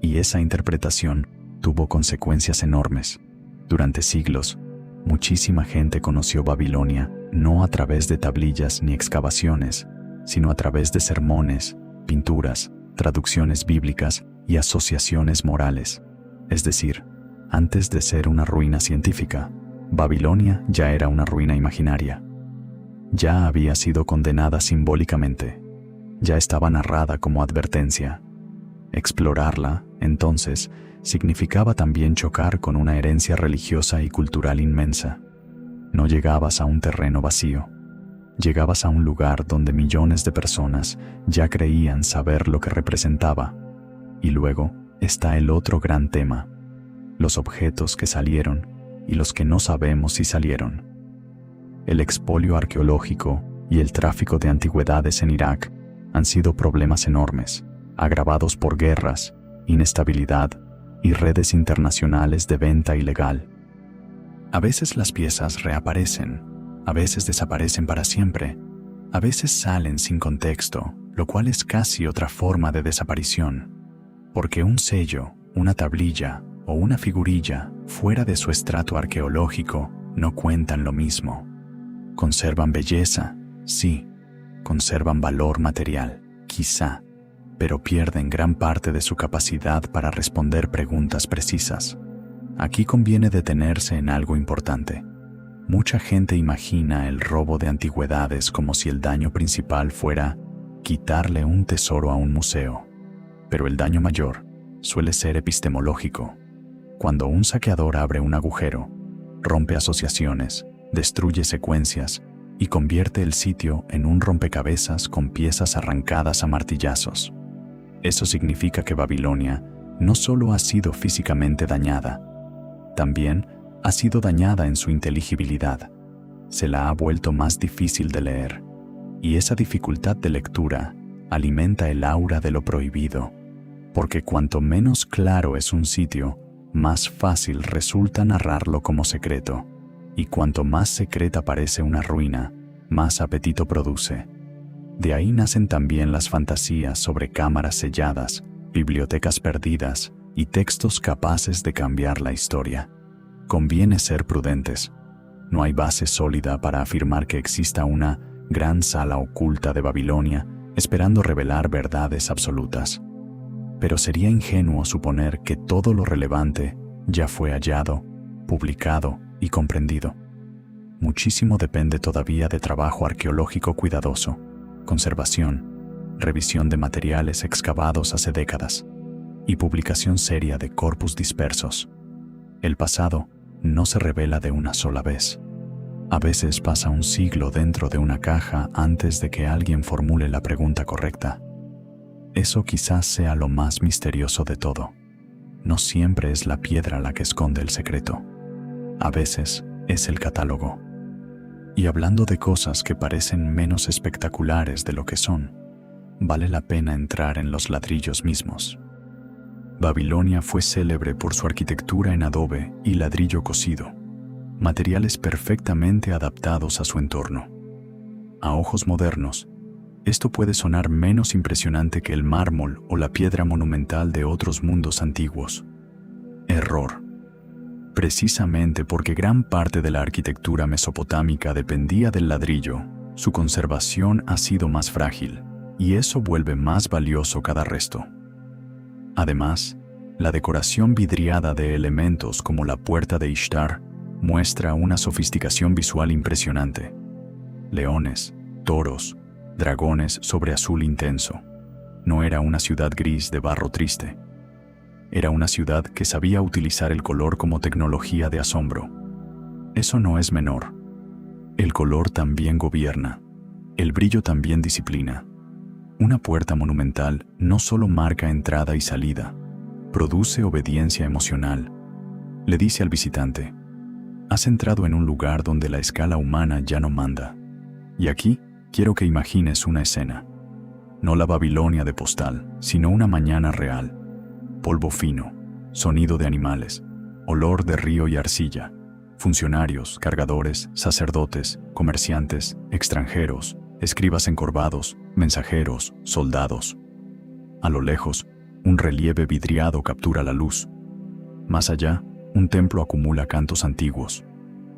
y esa interpretación tuvo consecuencias enormes. Durante siglos, muchísima gente conoció Babilonia no a través de tablillas ni excavaciones, sino a través de sermones, pinturas, traducciones bíblicas y asociaciones morales. Es decir, antes de ser una ruina científica, Babilonia ya era una ruina imaginaria. Ya había sido condenada simbólicamente. Ya estaba narrada como advertencia. Explorarla, entonces, significaba también chocar con una herencia religiosa y cultural inmensa. No llegabas a un terreno vacío. Llegabas a un lugar donde millones de personas ya creían saber lo que representaba. Y luego está el otro gran tema: los objetos que salieron y los que no sabemos si salieron. El expolio arqueológico y el tráfico de antigüedades en Irak han sido problemas enormes, agravados por guerras, inestabilidad y redes internacionales de venta ilegal. A veces las piezas reaparecen, a veces desaparecen para siempre, a veces salen sin contexto, lo cual es casi otra forma de desaparición. Porque un sello, una tablilla o una figurilla fuera de su estrato arqueológico no cuentan lo mismo. Conservan belleza, sí, conservan valor material, quizá, pero pierden gran parte de su capacidad para responder preguntas precisas. Aquí conviene detenerse en algo importante. Mucha gente imagina el robo de antigüedades como si el daño principal fuera quitarle un tesoro a un museo. Pero el daño mayor suele ser epistemológico. Cuando un saqueador abre un agujero, rompe asociaciones, destruye secuencias y convierte el sitio en un rompecabezas con piezas arrancadas a martillazos. Eso significa que Babilonia no solo ha sido físicamente dañada, también ha sido dañada en su inteligibilidad. Se la ha vuelto más difícil de leer, y esa dificultad de lectura alimenta el aura de lo prohibido, porque cuanto menos claro es un sitio, más fácil resulta narrarlo como secreto, y cuanto más secreta parece una ruina, más apetito produce. De ahí nacen también las fantasías sobre cámaras selladas, bibliotecas perdidas y textos capaces de cambiar la historia. Conviene ser prudentes. No hay base sólida para afirmar que exista una gran sala oculta de Babilonia esperando revelar verdades absolutas. Pero sería ingenuo suponer que todo lo relevante ya fue hallado, publicado y comprendido. Muchísimo depende todavía de trabajo arqueológico cuidadoso, conservación, revisión de materiales excavados hace décadas y publicación seria de corpus dispersos. El pasado no se revela de una sola vez. A veces pasa un siglo dentro de una caja antes de que alguien formule la pregunta correcta. Eso quizás sea lo más misterioso de todo. No siempre es la piedra la que esconde el secreto. A veces es el catálogo. Y hablando de cosas que parecen menos espectaculares de lo que son, vale la pena entrar en los ladrillos mismos. Babilonia fue célebre por su arquitectura en adobe y ladrillo cocido, materiales perfectamente adaptados a su entorno. A ojos modernos, esto puede sonar menos impresionante que el mármol o la piedra monumental de otros mundos antiguos. Error. Precisamente porque gran parte de la arquitectura mesopotámica dependía del ladrillo, su conservación ha sido más frágil, y eso vuelve más valioso cada resto. Además, la decoración vidriada de elementos como la puerta de Ishtar muestra una sofisticación visual impresionante. Leones, toros, dragones sobre azul intenso. No era una ciudad gris de barro triste. Era una ciudad que sabía utilizar el color como tecnología de asombro. Eso no es menor. El color también gobierna. El brillo también disciplina. Una puerta monumental no solo marca entrada y salida, produce obediencia emocional. Le dice al visitante: has entrado en un lugar donde la escala humana ya no manda. Y aquí quiero que imagines una escena. No la Babilonia de postal, sino una mañana real. Polvo fino, sonido de animales, olor de río y arcilla, funcionarios, cargadores, sacerdotes, comerciantes, extranjeros, escribas encorvados, mensajeros, soldados. A lo lejos, un relieve vidriado captura la luz. Más allá, un templo acumula cantos antiguos.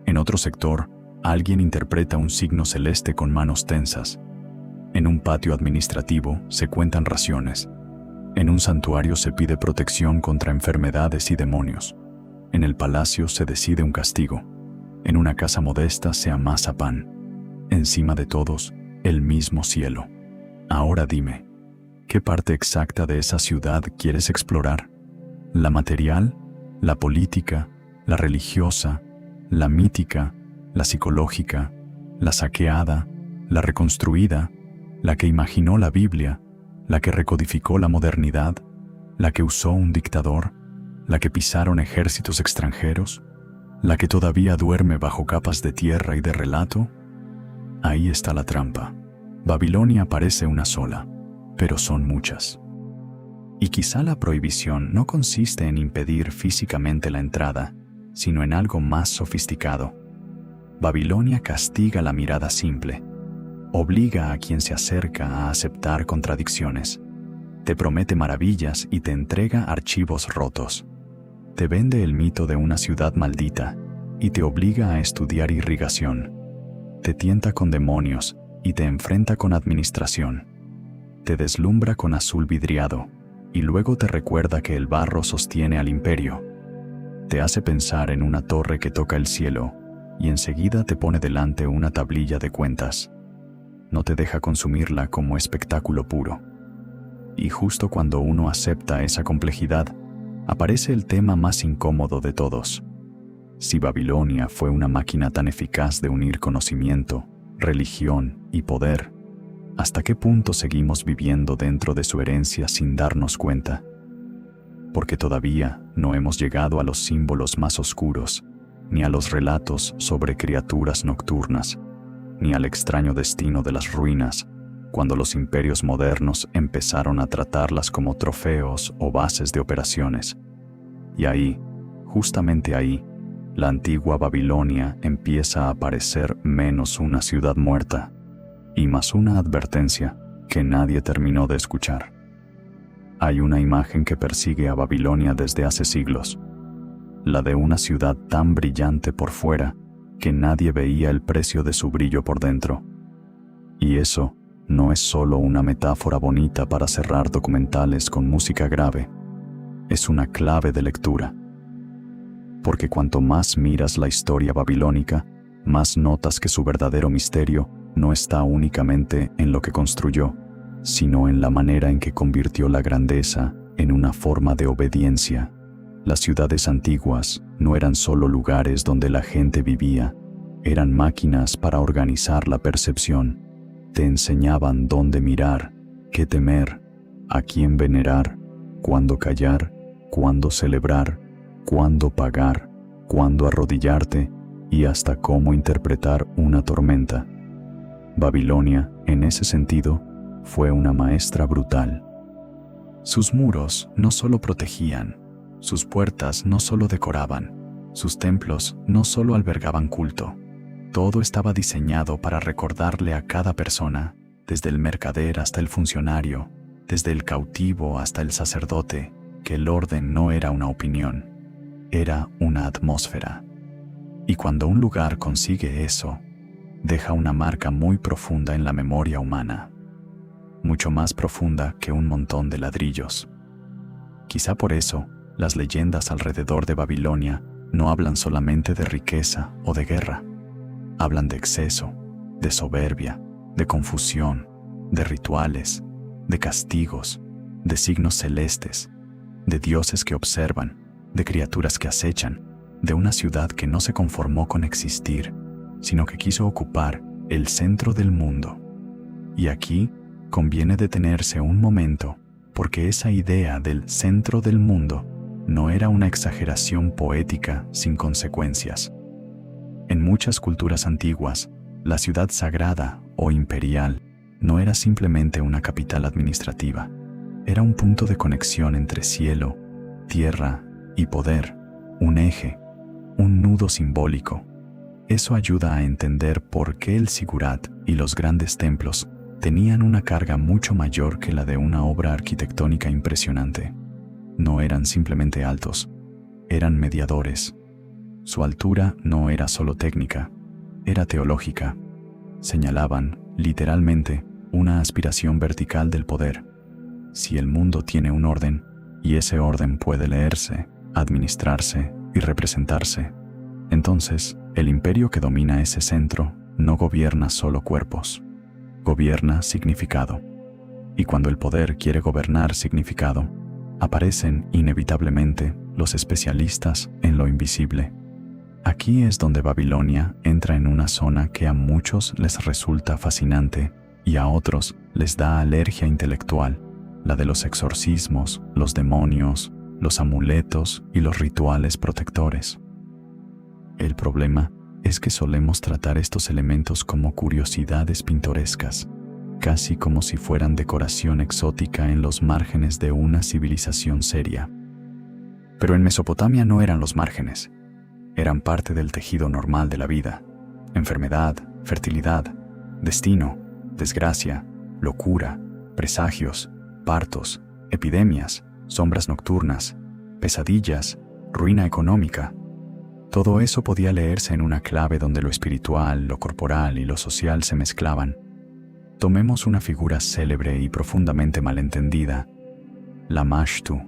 En otro sector, alguien interpreta un signo celeste con manos tensas. En un patio administrativo se cuentan raciones. En un santuario se pide protección contra enfermedades y demonios. En el palacio se decide un castigo. En una casa modesta se amasa pan. Encima de todos, el mismo cielo. Ahora dime, ¿qué parte exacta de esa ciudad quieres explorar? ¿La material? ¿La política? ¿La religiosa? ¿La mítica? ¿La psicológica? ¿La saqueada? ¿La reconstruida? ¿La que imaginó la Biblia? ¿La que recodificó la modernidad? ¿La que usó un dictador? ¿La que pisaron ejércitos extranjeros? ¿La que todavía duerme bajo capas de tierra y de relato? Ahí está la trampa. Babilonia parece una sola, pero son muchas. Y quizá la prohibición no consiste en impedir físicamente la entrada, sino en algo más sofisticado. Babilonia castiga la mirada simple. Obliga a quien se acerca a aceptar contradicciones. Te promete maravillas y te entrega archivos rotos. Te vende el mito de una ciudad maldita y te obliga a estudiar irrigación. Te tienta con demonios y te enfrenta con administración. Te deslumbra con azul vidriado y luego te recuerda que el barro sostiene al imperio. Te hace pensar en una torre que toca el cielo y enseguida te pone delante una tablilla de cuentas. No te deja consumirla como espectáculo puro. Y justo cuando uno acepta esa complejidad, aparece el tema más incómodo de todos. Si Babilonia fue una máquina tan eficaz de unir conocimiento, religión y poder, ¿hasta qué punto seguimos viviendo dentro de su herencia sin darnos cuenta? Porque todavía no hemos llegado a los símbolos más oscuros, ni a los relatos sobre criaturas nocturnas, ni al extraño destino de las ruinas, cuando los imperios modernos empezaron a tratarlas como trofeos o bases de operaciones. Y ahí, justamente ahí, la antigua Babilonia empieza a parecer menos una ciudad muerta, y más una advertencia que nadie terminó de escuchar. Hay una imagen que persigue a Babilonia desde hace siglos, la de una ciudad tan brillante por fuera que nadie veía el precio de su brillo por dentro. Y eso no es solo una metáfora bonita para cerrar documentales con música grave, es una clave de lectura. Porque cuanto más miras la historia babilónica, más notas que su verdadero misterio no está únicamente en lo que construyó, sino en la manera en que convirtió la grandeza en una forma de obediencia. Las ciudades antiguas no eran solo lugares donde la gente vivía, eran máquinas para organizar la percepción. Te enseñaban dónde mirar, qué temer, a quién venerar, cuándo callar, cuándo celebrar, cuándo pagar, cuándo arrodillarte y hasta cómo interpretar una tormenta. Babilonia, en ese sentido, fue una maestra brutal. Sus muros no solo protegían, sus puertas no solo decoraban, sus templos no solo albergaban culto. Todo estaba diseñado para recordarle a cada persona, desde el mercader hasta el funcionario, desde el cautivo hasta el sacerdote, que el orden no era una opinión, era una atmósfera. Y cuando un lugar consigue eso, deja una marca muy profunda en la memoria humana, mucho más profunda que un montón de ladrillos. Quizá por eso, las leyendas alrededor de Babilonia no hablan solamente de riqueza o de guerra. Hablan de exceso, de soberbia, de confusión, de rituales, de castigos, de signos celestes, de dioses que observan, de criaturas que acechan, de una ciudad que no se conformó con existir, sino que quiso ocupar el centro del mundo. Y aquí conviene detenerse un momento, porque esa idea del centro del mundo no era una exageración poética sin consecuencias. En muchas culturas antiguas, la ciudad sagrada o imperial no era simplemente una capital administrativa, era un punto de conexión entre cielo, tierra y poder, un eje, un nudo simbólico. Eso ayuda a entender por qué el zigurat y los grandes templos tenían una carga mucho mayor que la de una obra arquitectónica impresionante. No eran simplemente altos, eran mediadores. Su altura no era solo técnica, era teológica. Señalaban, literalmente, una aspiración vertical del poder. Si el mundo tiene un orden, y ese orden puede leerse, administrarse y representarse, entonces el imperio que domina ese centro no gobierna solo cuerpos, gobierna significado. Y cuando el poder quiere gobernar significado, aparecen inevitablemente los especialistas en lo invisible. Aquí es donde Babilonia entra en una zona que a muchos les resulta fascinante y a otros les da alergia intelectual, la de los exorcismos, los demonios, los amuletos y los rituales protectores. El problema es que solemos tratar estos elementos como curiosidades pintorescas, casi como si fueran decoración exótica en los márgenes de una civilización seria. Pero en Mesopotamia no eran los márgenes, eran parte del tejido normal de la vida: enfermedad, fertilidad, destino, desgracia, locura, presagios, partos, epidemias, sombras nocturnas, pesadillas, ruina económica. Todo eso podía leerse en una clave donde lo espiritual, lo corporal y lo social se mezclaban. Tomemos una figura célebre y profundamente malentendida, la Mashtu.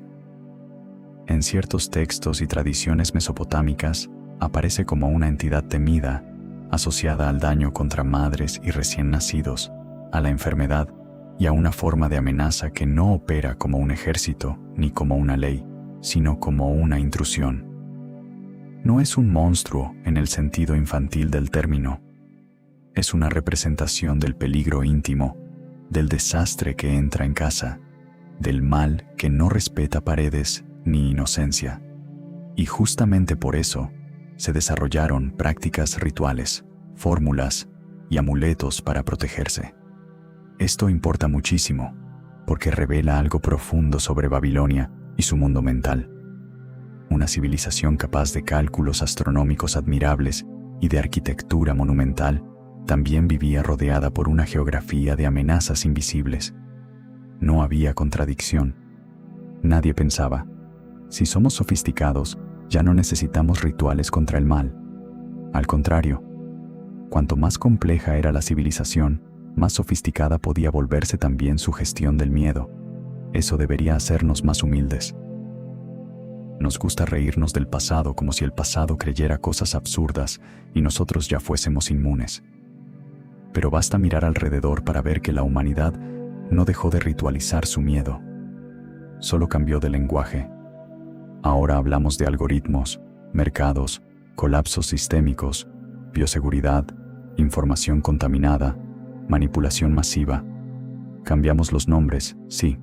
En ciertos textos y tradiciones mesopotámicas, aparece como una entidad temida, asociada al daño contra madres y recién nacidos, a la enfermedad y a una forma de amenaza que no opera como un ejército ni como una ley, sino como una intrusión. No es un monstruo en el sentido infantil del término. Es una representación del peligro íntimo, del desastre que entra en casa, del mal que no respeta paredes ni inocencia. Y justamente por eso se desarrollaron prácticas rituales, fórmulas y amuletos para protegerse. Esto importa muchísimo, porque revela algo profundo sobre Babilonia y su mundo mental. Una civilización capaz de cálculos astronómicos admirables y de arquitectura monumental, también vivía rodeada por una geografía de amenazas invisibles. No había contradicción. Nadie pensaba: si somos sofisticados, ya no necesitamos rituales contra el mal. Al contrario, cuanto más compleja era la civilización, más sofisticada podía volverse también su gestión del miedo. Eso debería hacernos más humildes. Nos gusta reírnos del pasado como si el pasado creyera cosas absurdas y nosotros ya fuésemos inmunes. Pero basta mirar alrededor para ver que la humanidad no dejó de ritualizar su miedo. Solo cambió de lenguaje. Ahora hablamos de algoritmos, mercados, colapsos sistémicos, bioseguridad, información contaminada, manipulación masiva. Cambiamos los nombres, sí,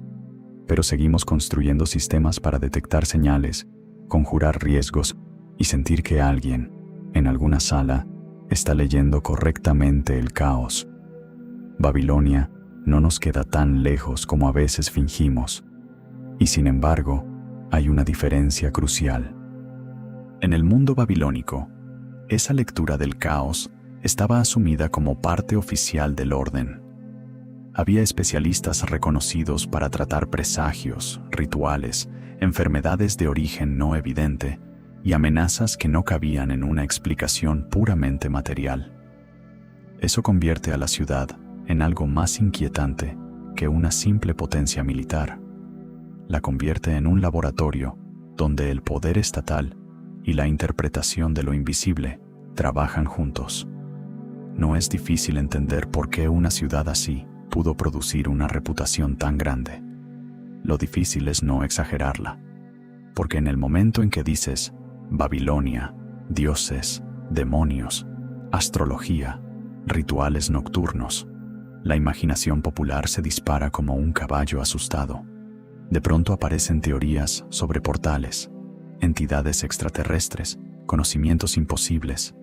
pero seguimos construyendo sistemas para detectar señales, conjurar riesgos y sentir que alguien, en alguna sala, está leyendo correctamente el caos. Babilonia no nos queda tan lejos como a veces fingimos. Y sin embargo, hay una diferencia crucial. En el mundo babilónico, esa lectura del caos estaba asumida como parte oficial del orden. Había especialistas reconocidos para tratar presagios, rituales, enfermedades de origen no evidente y amenazas que no cabían en una explicación puramente material. Eso convierte a la ciudad en algo más inquietante que una simple potencia militar. La convierte en un laboratorio donde el poder estatal y la interpretación de lo invisible trabajan juntos. No es difícil entender por qué una ciudad así pudo producir una reputación tan grande. Lo difícil es no exagerarla, porque en el momento en que dices Babilonia, dioses, demonios, astrología, rituales nocturnos, la imaginación popular se dispara como un caballo asustado. De pronto aparecen teorías sobre portales, entidades extraterrestres, conocimientos imposibles,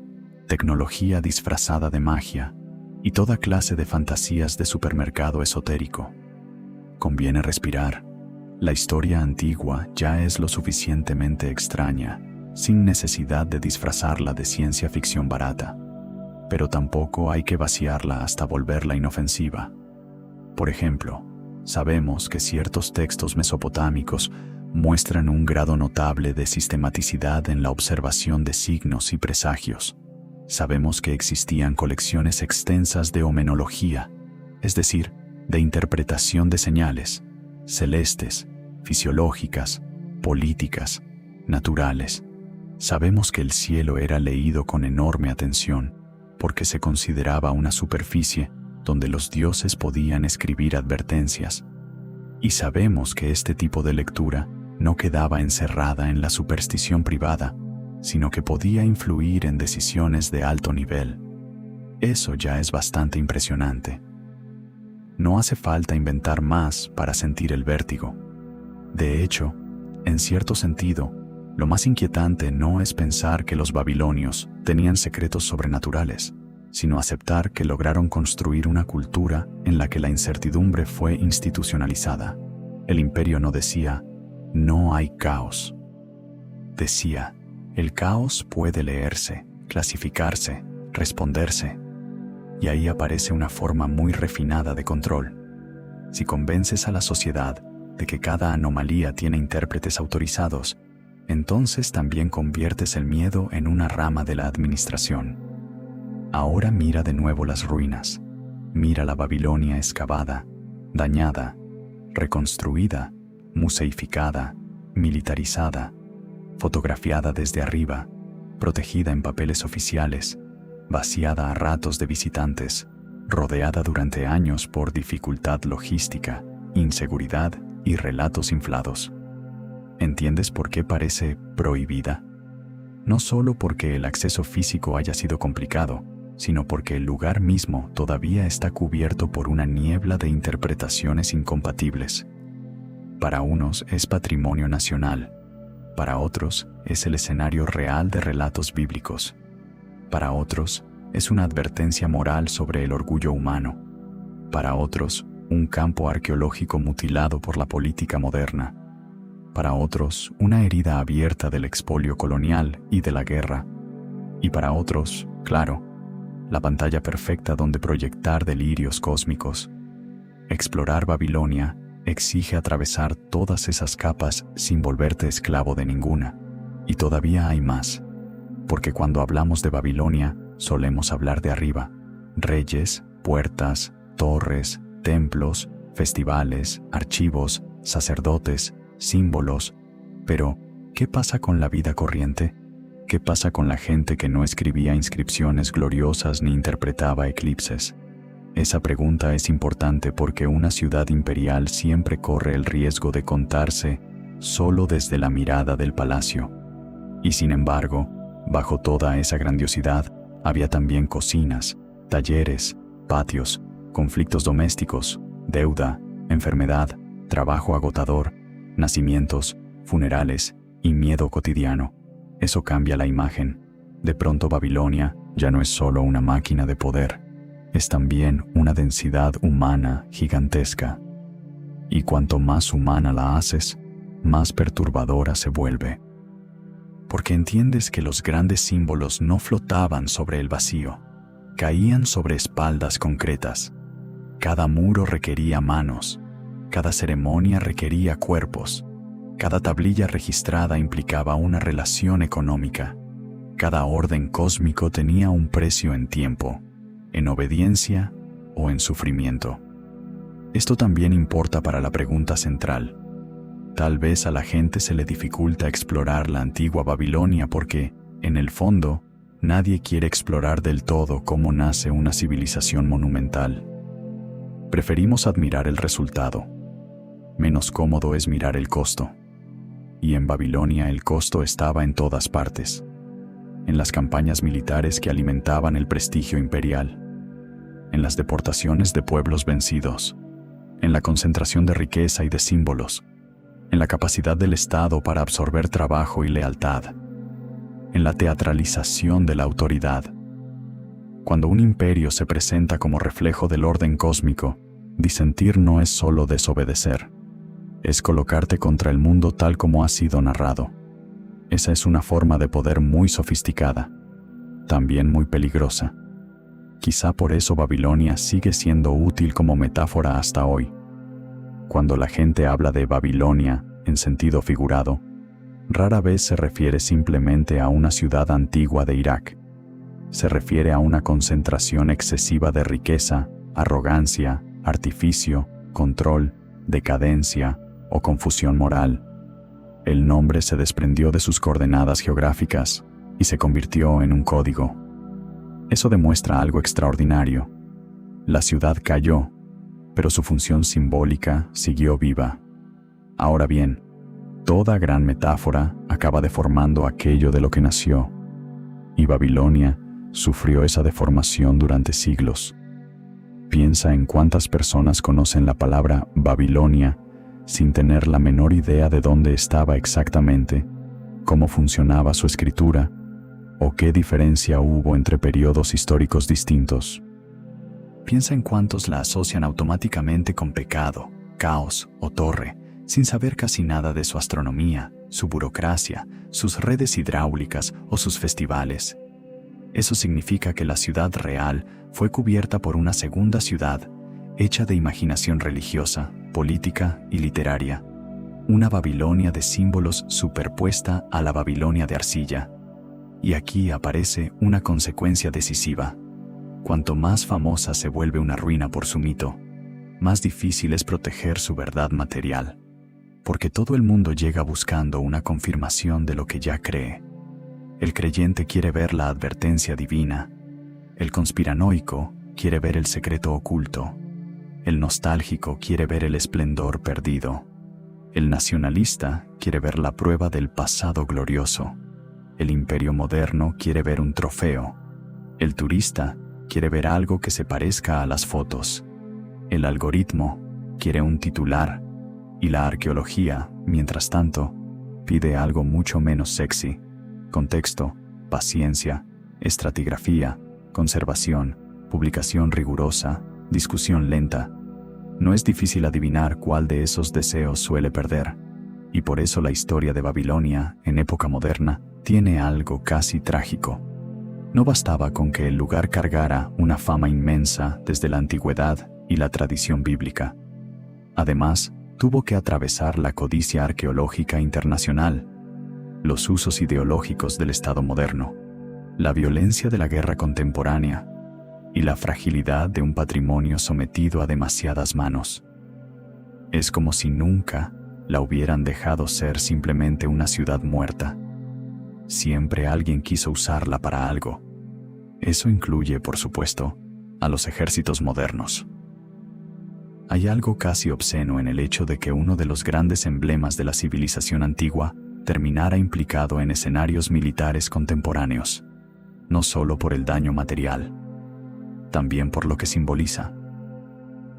tecnología disfrazada de magia y toda clase de fantasías de supermercado esotérico. Conviene respirar. La historia antigua ya es lo suficientemente extraña, sin necesidad de disfrazarla de ciencia ficción barata. Pero tampoco hay que vaciarla hasta volverla inofensiva. Por ejemplo, sabemos que ciertos textos mesopotámicos muestran un grado notable de sistematicidad en la observación de signos y presagios. Sabemos que existían colecciones extensas de omenología, es decir, de interpretación de señales, celestes, fisiológicas, políticas, naturales. Sabemos que el cielo era leído con enorme atención, porque se consideraba una superficie donde los dioses podían escribir advertencias. Y sabemos que este tipo de lectura no quedaba encerrada en la superstición privada, sino que podía influir en decisiones de alto nivel. Eso ya es bastante impresionante. No hace falta inventar más para sentir el vértigo. De hecho, en cierto sentido, lo más inquietante no es pensar que los babilonios tenían secretos sobrenaturales, sino aceptar que lograron construir una cultura en la que la incertidumbre fue institucionalizada. El imperio no decía, no hay caos. Decía, el caos puede leerse, clasificarse, responderse. Y ahí aparece una forma muy refinada de control. Si convences a la sociedad de que cada anomalía tiene intérpretes autorizados, entonces también conviertes el miedo en una rama de la administración. Ahora mira de nuevo las ruinas. Mira la Babilonia excavada, dañada, reconstruida, museificada, militarizada, fotografiada desde arriba, protegida en papeles oficiales, vaciada a ratos de visitantes, rodeada durante años por dificultad logística, inseguridad y relatos inflados. ¿Entiendes por qué parece prohibida? No solo porque el acceso físico haya sido complicado, sino porque el lugar mismo todavía está cubierto por una niebla de interpretaciones incompatibles. Para unos es patrimonio nacional, para otros es el escenario real de relatos bíblicos, para otros es una advertencia moral sobre el orgullo humano, para otros un campo arqueológico mutilado por la política moderna, para otros una herida abierta del expolio colonial y de la guerra, y para otros, claro, la pantalla perfecta donde proyectar delirios cósmicos. Explorar Babilonia exige atravesar todas esas capas sin volverte esclavo de ninguna. Y todavía hay más, porque cuando hablamos de Babilonia solemos hablar de arriba: reyes, puertas, torres, templos, festivales, archivos, sacerdotes, símbolos. Pero, ¿qué pasa con la vida corriente? ¿Qué pasa con la gente que no escribía inscripciones gloriosas ni interpretaba eclipses? Esa pregunta es importante porque una ciudad imperial siempre corre el riesgo de contarse solo desde la mirada del palacio. Y sin embargo, bajo toda esa grandiosidad, había también cocinas, talleres, patios, conflictos domésticos, deuda, enfermedad, trabajo agotador, nacimientos, funerales y miedo cotidiano. Eso cambia la imagen. De pronto Babilonia ya no es solo una máquina de poder, es también una densidad humana gigantesca. Y cuanto más humana la haces, más perturbadora se vuelve. Porque entiendes que los grandes símbolos no flotaban sobre el vacío, caían sobre espaldas concretas. Cada muro requería manos, cada ceremonia requería cuerpos, cada tablilla registrada implicaba una relación económica, cada orden cósmico tenía un precio en tiempo, en obediencia o en sufrimiento. Esto también importa para la pregunta central. Tal vez a la gente se le dificulta explorar la antigua Babilonia porque, en el fondo, nadie quiere explorar del todo cómo nace una civilización monumental. Preferimos admirar el resultado. Menos cómodo es mirar el costo. Y en Babilonia el costo estaba en todas partes. En las campañas militares que alimentaban el prestigio imperial, en las deportaciones de pueblos vencidos, en la concentración de riqueza y de símbolos, en la capacidad del Estado para absorber trabajo y lealtad, en la teatralización de la autoridad. Cuando un imperio se presenta como reflejo del orden cósmico, disentir no es solo desobedecer, es colocarte contra el mundo tal como ha sido narrado. Esa es una forma de poder muy sofisticada, también muy peligrosa. Quizá por eso Babilonia sigue siendo útil como metáfora hasta hoy. Cuando la gente habla de Babilonia, en sentido figurado, rara vez se refiere simplemente a una ciudad antigua de Irak. Se refiere a una concentración excesiva de riqueza, arrogancia, artificio, control, decadencia o confusión moral. El nombre se desprendió de sus coordenadas geográficas y se convirtió en un código. Eso demuestra algo extraordinario. La ciudad cayó, pero su función simbólica siguió viva. Ahora bien, toda gran metáfora acaba deformando aquello de lo que nació, y Babilonia sufrió esa deformación durante siglos. Piensa en cuántas personas conocen la palabra Babilonia sin tener la menor idea de dónde estaba exactamente, cómo funcionaba su escritura, o qué diferencia hubo entre periodos históricos distintos. Piensa en cuántos la asocian automáticamente con pecado, caos o torre, sin saber casi nada de su astronomía, su burocracia, sus redes hidráulicas o sus festivales. Eso significa que la ciudad real fue cubierta por una segunda ciudad, hecha de imaginación religiosa, política y literaria. Una Babilonia de símbolos superpuesta a la Babilonia de arcilla. Y aquí aparece una consecuencia decisiva. Cuanto más famosa se vuelve una ruina por su mito, más difícil es proteger su verdad material. Porque todo el mundo llega buscando una confirmación de lo que ya cree. El creyente quiere ver la advertencia divina. El conspiranoico quiere ver el secreto oculto. El nostálgico quiere ver el esplendor perdido. El nacionalista quiere ver la prueba del pasado glorioso. El imperio moderno quiere ver un trofeo. El turista quiere ver algo que se parezca a las fotos. El algoritmo quiere un titular. Y la arqueología, mientras tanto, pide algo mucho menos sexy. Contexto, paciencia, estratigrafía, conservación, publicación rigurosa, discusión lenta. No es difícil adivinar cuál de esos deseos suele perder, y por eso la historia de Babilonia, en época moderna, tiene algo casi trágico. No bastaba con que el lugar cargara una fama inmensa desde la antigüedad y la tradición bíblica. Además, tuvo que atravesar la codicia arqueológica internacional, los usos ideológicos del Estado moderno, la violencia de la guerra contemporánea y la fragilidad de un patrimonio sometido a demasiadas manos. Es como si nunca la hubieran dejado ser simplemente una ciudad muerta. Siempre alguien quiso usarla para algo. Eso incluye, por supuesto, a los ejércitos modernos. Hay algo casi obsceno en el hecho de que uno de los grandes emblemas de la civilización antigua terminara implicado en escenarios militares contemporáneos, no solo por el daño material, también por lo que simboliza.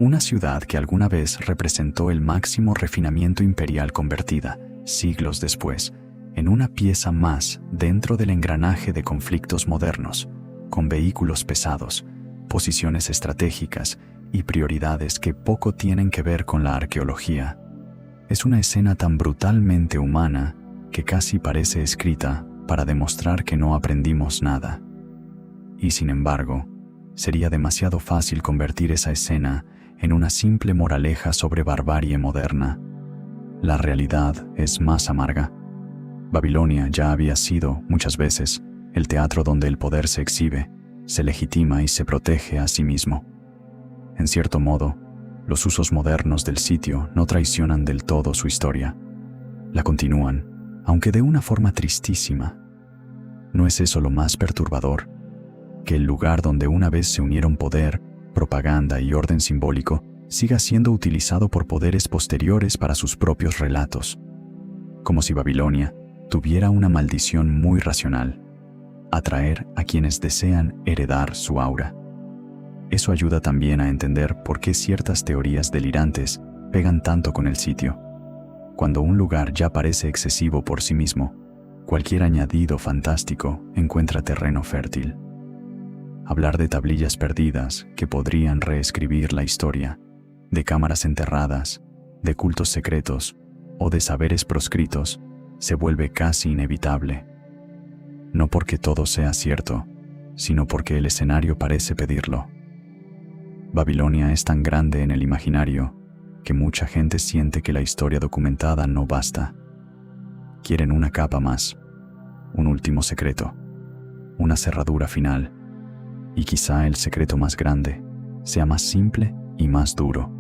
Una ciudad que alguna vez representó el máximo refinamiento imperial convertida, siglos después, en una pieza más dentro del engranaje de conflictos modernos, con vehículos pesados, posiciones estratégicas y prioridades que poco tienen que ver con la arqueología. Es una escena tan brutalmente humana que casi parece escrita para demostrar que no aprendimos nada. Y sin embargo, sería demasiado fácil convertir esa escena en una simple moraleja sobre barbarie moderna. La realidad es más amarga. Babilonia ya había sido, muchas veces, el teatro donde el poder se exhibe, se legitima y se protege a sí mismo. En cierto modo, los usos modernos del sitio no traicionan del todo su historia. La continúan, aunque de una forma tristísima. ¿No es eso lo más perturbador? Que el lugar donde una vez se unieron poder, propaganda y orden simbólico siga siendo utilizado por poderes posteriores para sus propios relatos. Como si Babilonia tuviera una maldición muy racional: atraer a quienes desean heredar su aura. Eso ayuda también a entender por qué ciertas teorías delirantes pegan tanto con el sitio. Cuando un lugar ya parece excesivo por sí mismo, cualquier añadido fantástico encuentra terreno fértil. Hablar de tablillas perdidas que podrían reescribir la historia, de cámaras enterradas, de cultos secretos o de saberes proscritos, se vuelve casi inevitable. No porque todo sea cierto, sino porque el escenario parece pedirlo. Babilonia es tan grande en el imaginario que mucha gente siente que la historia documentada no basta. Quieren una capa más, un último secreto, una cerradura final, y quizá el secreto más grande sea más simple y más duro.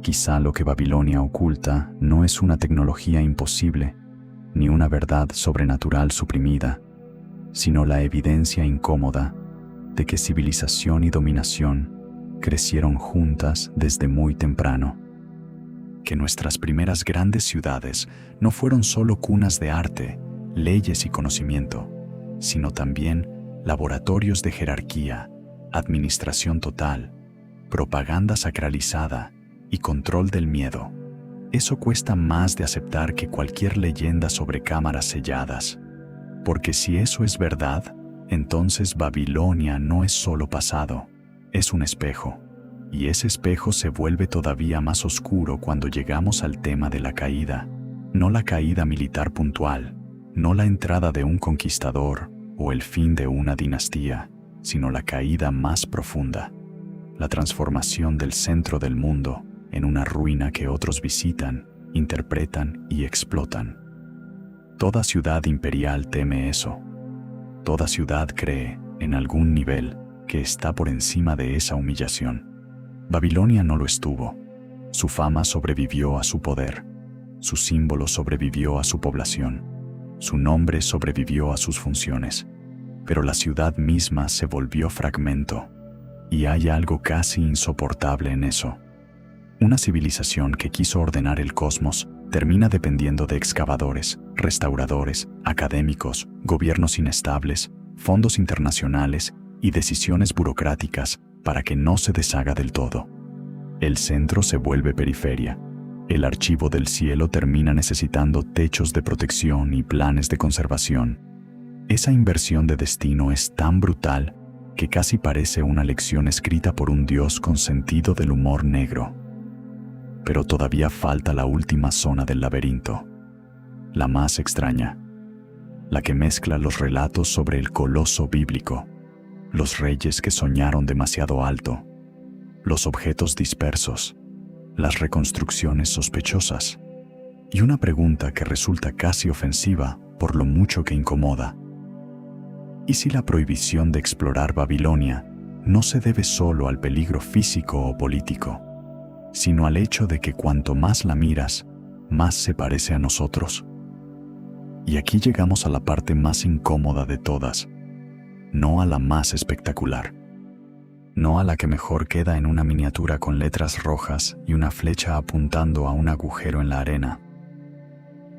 Quizá lo que Babilonia oculta no es una tecnología imposible, ni una verdad sobrenatural suprimida, sino la evidencia incómoda de que civilización y dominación crecieron juntas desde muy temprano. Que nuestras primeras grandes ciudades no fueron solo cunas de arte, leyes y conocimiento, sino también laboratorios de jerarquía, administración total, propaganda sacralizada y control del miedo. Eso cuesta más de aceptar que cualquier leyenda sobre cámaras selladas. Porque si eso es verdad, entonces Babilonia no es solo pasado, es un espejo. Y ese espejo se vuelve todavía más oscuro cuando llegamos al tema de la caída. No la caída militar puntual, no la entrada de un conquistador o el fin de una dinastía, sino la caída más profunda, la transformación del centro del mundo en una ruina que otros visitan, interpretan y explotan. Toda ciudad imperial teme eso. Toda ciudad cree, en algún nivel, que está por encima de esa humillación. Babilonia no lo estuvo. Su fama sobrevivió a su poder. Su símbolo sobrevivió a su población. Su nombre sobrevivió a sus funciones. Pero la ciudad misma se volvió fragmento. Y hay algo casi insoportable en eso. Una civilización que quiso ordenar el cosmos termina dependiendo de excavadores, restauradores, académicos, gobiernos inestables, fondos internacionales y decisiones burocráticas para que no se deshaga del todo. El centro se vuelve periferia. El archivo del cielo termina necesitando techos de protección y planes de conservación. Esa inversión de destino es tan brutal que casi parece una lección escrita por un dios con sentido del humor negro. Pero todavía falta la última zona del laberinto, la más extraña, la que mezcla los relatos sobre el coloso bíblico, los reyes que soñaron demasiado alto, los objetos dispersos, las reconstrucciones sospechosas, y una pregunta que resulta casi ofensiva por lo mucho que incomoda. ¿Y si la prohibición de explorar Babilonia no se debe solo al peligro físico o político, sino al hecho de que cuanto más la miras, más se parece a nosotros? Y aquí llegamos a la parte más incómoda de todas, no a la más espectacular, no a la que mejor queda en una miniatura con letras rojas y una flecha apuntando a un agujero en la arena.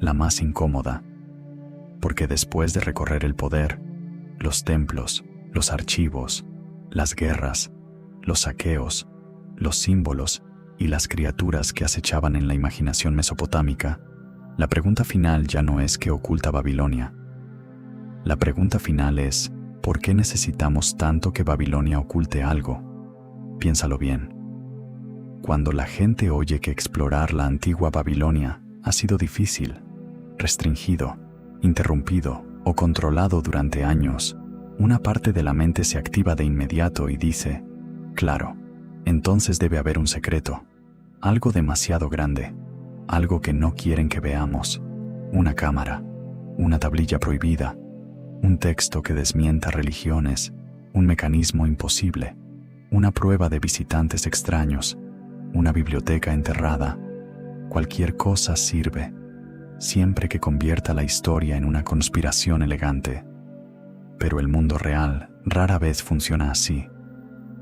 La más incómoda, porque después de recorrer el poder, los templos, los archivos, las guerras, los saqueos, los símbolos y las criaturas que acechaban en la imaginación mesopotámica, la pregunta final ya no es qué oculta Babilonia. La pregunta final es, ¿por qué necesitamos tanto que Babilonia oculte algo? Piénsalo bien. Cuando la gente oye que explorar la antigua Babilonia ha sido difícil, restringido, interrumpido o controlado durante años, una parte de la mente se activa de inmediato y dice, claro, entonces debe haber un secreto, algo demasiado grande, algo que no quieren que veamos, una cámara, una tablilla prohibida, un texto que desmienta religiones, un mecanismo imposible, una prueba de visitantes extraños, una biblioteca enterrada. Cualquier cosa sirve, siempre que convierta la historia en una conspiración elegante. Pero el mundo real rara vez funciona así.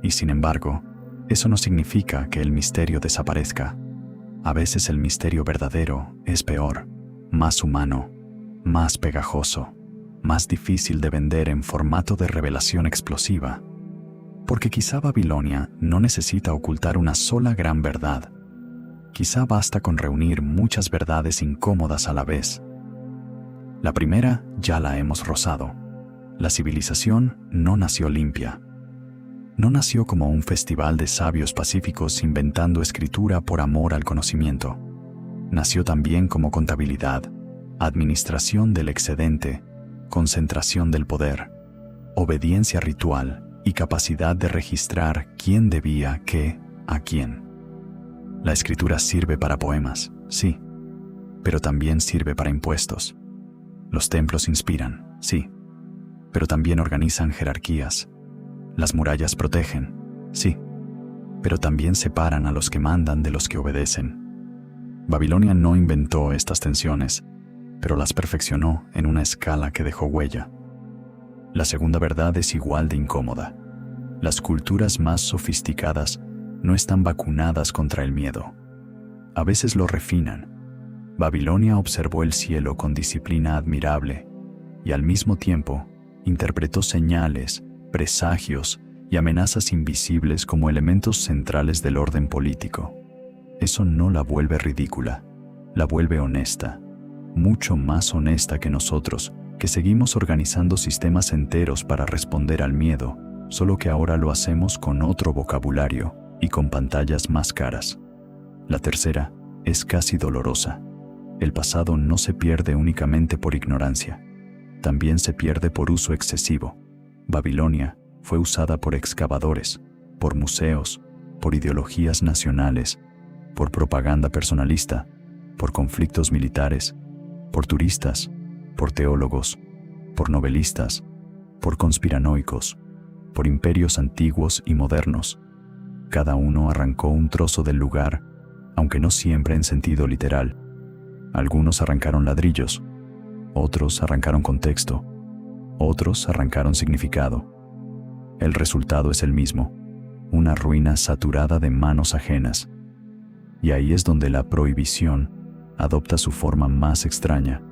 Y sin embargo, eso no significa que el misterio desaparezca. A veces el misterio verdadero es peor, más humano, más pegajoso, más difícil de vender en formato de revelación explosiva. Porque quizá Babilonia no necesita ocultar una sola gran verdad. Quizá basta con reunir muchas verdades incómodas a la vez. La primera ya la hemos rozado. La civilización no nació limpia. No nació como un festival de sabios pacíficos inventando escritura por amor al conocimiento. Nació también como contabilidad, administración del excedente, concentración del poder, obediencia ritual y capacidad de registrar quién debía qué a quién. La escritura sirve para poemas, sí, pero también sirve para impuestos. Los templos inspiran, sí, pero también organizan jerarquías. Las murallas protegen, sí, pero también separan a los que mandan de los que obedecen. Babilonia no inventó estas tensiones, pero las perfeccionó en una escala que dejó huella. La segunda verdad es igual de incómoda. Las culturas más sofisticadas no están vacunadas contra el miedo. A veces lo refinan. Babilonia observó el cielo con disciplina admirable y al mismo tiempo interpretó señales, presagios y amenazas invisibles como elementos centrales del orden político. Eso no la vuelve ridícula, la vuelve honesta, mucho más honesta que nosotros, que seguimos organizando sistemas enteros para responder al miedo, solo que ahora lo hacemos con otro vocabulario y con pantallas más caras. La tercera es casi dolorosa. El pasado no se pierde únicamente por ignorancia, también se pierde por uso excesivo. Babilonia fue usada por excavadores, por museos, por ideologías nacionales, por propaganda personalista, por conflictos militares, por turistas, por teólogos, por novelistas, por conspiranoicos, por imperios antiguos y modernos. Cada uno arrancó un trozo del lugar, aunque no siempre en sentido literal. Algunos arrancaron ladrillos, otros arrancaron contexto, otros arrancaron significado. El resultado es el mismo, una ruina saturada de manos ajenas. Y ahí es donde la prohibición adopta su forma más extraña.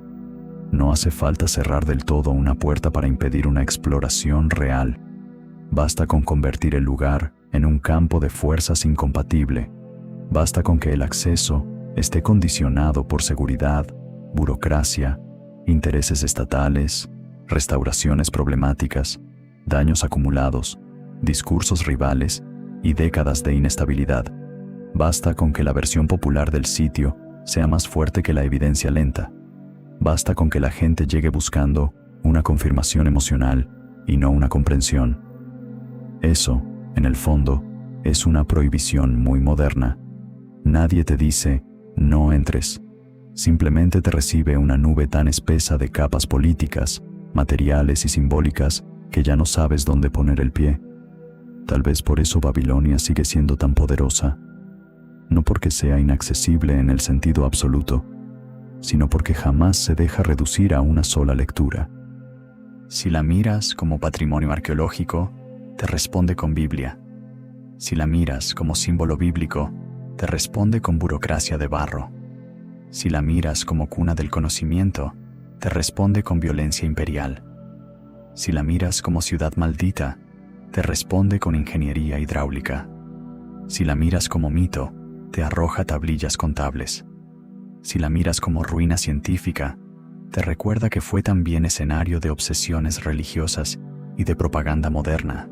No hace falta cerrar del todo una puerta para impedir una exploración real. Basta con convertir el lugar en un campo de fuerzas incompatible. Basta con que el acceso esté condicionado por seguridad, burocracia, intereses estatales, restauraciones problemáticas, daños acumulados, discursos rivales y décadas de inestabilidad. Basta con que la versión popular del sitio sea más fuerte que la evidencia lenta. Basta con que la gente llegue buscando una confirmación emocional y no una comprensión. Eso, en el fondo, es una prohibición muy moderna. Nadie te dice, no entres. Simplemente te recibe una nube tan espesa de capas políticas, materiales y simbólicas que ya no sabes dónde poner el pie. Tal vez por eso Babilonia sigue siendo tan poderosa. No porque sea inaccesible en el sentido absoluto, sino porque jamás se deja reducir a una sola lectura. Si la miras como patrimonio arqueológico, te responde con Biblia. Si la miras como símbolo bíblico, te responde con burocracia de barro. Si la miras como cuna del conocimiento, te responde con violencia imperial. Si la miras como ciudad maldita, te responde con ingeniería hidráulica. Si la miras como mito, te arroja tablillas contables. Si la miras como ruina científica, te recuerda que fue también escenario de obsesiones religiosas y de propaganda moderna.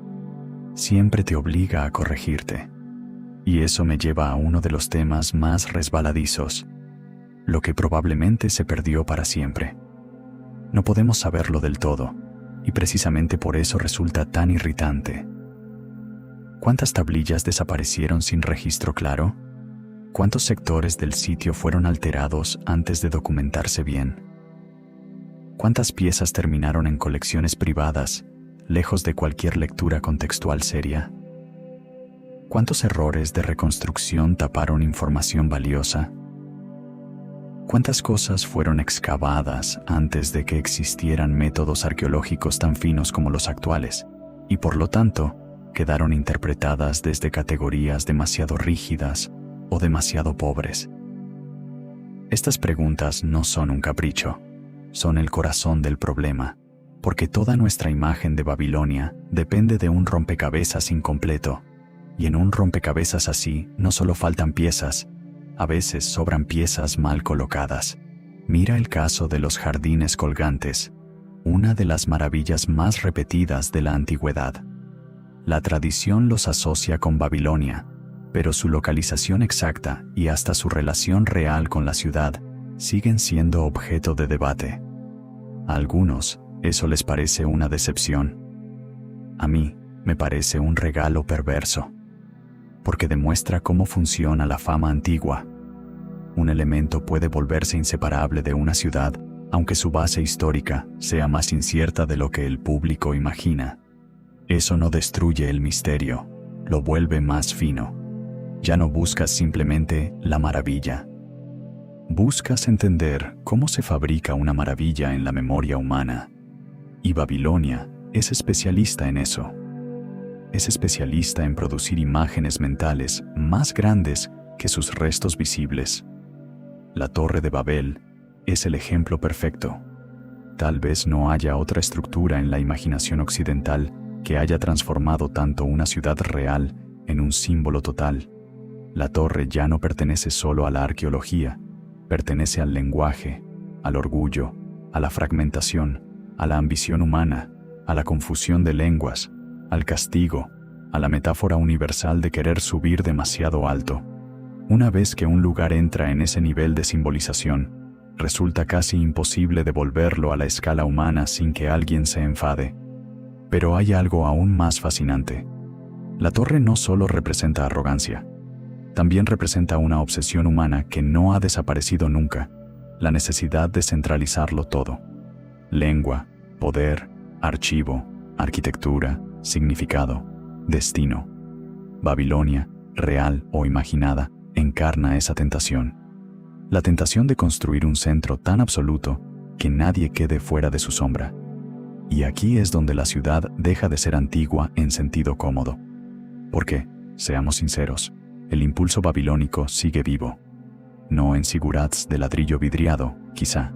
Siempre te obliga a corregirte. Y eso me lleva a uno de los temas más resbaladizos, lo que probablemente se perdió para siempre. No podemos saberlo del todo, y precisamente por eso resulta tan irritante. ¿Cuántas tablillas desaparecieron sin registro claro? ¿Cuántos sectores del sitio fueron alterados antes de documentarse bien? ¿Cuántas piezas terminaron en colecciones privadas, lejos de cualquier lectura contextual seria? ¿Cuántos errores de reconstrucción taparon información valiosa? ¿Cuántas cosas fueron excavadas antes de que existieran métodos arqueológicos tan finos como los actuales, y por lo tanto, quedaron interpretadas desde categorías demasiado rígidas o demasiado pobres? Estas preguntas no son un capricho, son el corazón del problema, porque toda nuestra imagen de Babilonia depende de un rompecabezas incompleto, y en un rompecabezas así no solo faltan piezas, a veces sobran piezas mal colocadas. Mira el caso de los jardines colgantes, una de las maravillas más repetidas de la antigüedad. La tradición los asocia con Babilonia, pero su localización exacta y hasta su relación real con la ciudad siguen siendo objeto de debate. A algunos, eso les parece una decepción. A mí, me parece un regalo perverso, porque demuestra cómo funciona la fama antigua. Un elemento puede volverse inseparable de una ciudad, aunque su base histórica sea más incierta de lo que el público imagina. Eso no destruye el misterio, lo vuelve más fino. Ya no buscas simplemente la maravilla. Buscas entender cómo se fabrica una maravilla en la memoria humana. Y Babilonia es especialista en eso. Es especialista en producir imágenes mentales más grandes que sus restos visibles. La Torre de Babel es el ejemplo perfecto. Tal vez no haya otra estructura en la imaginación occidental que haya transformado tanto una ciudad real en un símbolo total. La torre ya no pertenece solo a la arqueología, pertenece al lenguaje, al orgullo, a la fragmentación, a la ambición humana, a la confusión de lenguas, al castigo, a la metáfora universal de querer subir demasiado alto. Una vez que un lugar entra en ese nivel de simbolización, resulta casi imposible devolverlo a la escala humana sin que alguien se enfade. Pero hay algo aún más fascinante. La torre no solo representa arrogancia, también representa una obsesión humana que no ha desaparecido nunca, la necesidad de centralizarlo todo. Lengua, poder, archivo, arquitectura, significado, destino. Babilonia, real o imaginada, encarna esa tentación. La tentación de construir un centro tan absoluto que nadie quede fuera de su sombra. Y aquí es donde la ciudad deja de ser antigua en sentido cómodo. Porque, seamos sinceros, el impulso babilónico sigue vivo. No en zigurats de ladrillo vidriado, quizá,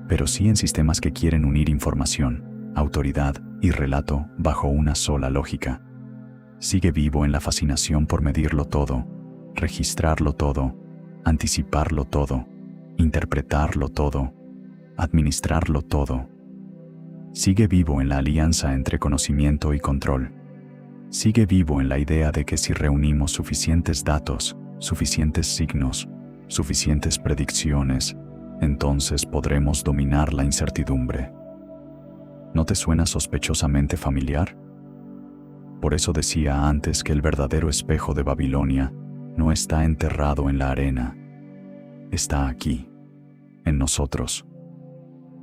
pero sí en sistemas que quieren unir información, autoridad y relato bajo una sola lógica. Sigue vivo en la fascinación por medirlo todo, registrarlo todo, anticiparlo todo, interpretarlo todo, administrarlo todo. Sigue vivo en la alianza entre conocimiento y control. Sigue vivo en la idea de que si reunimos suficientes datos, suficientes signos, suficientes predicciones, entonces podremos dominar la incertidumbre. ¿No te suena sospechosamente familiar? Por eso decía antes que el verdadero espejo de Babilonia no está enterrado en la arena. Está aquí, en nosotros,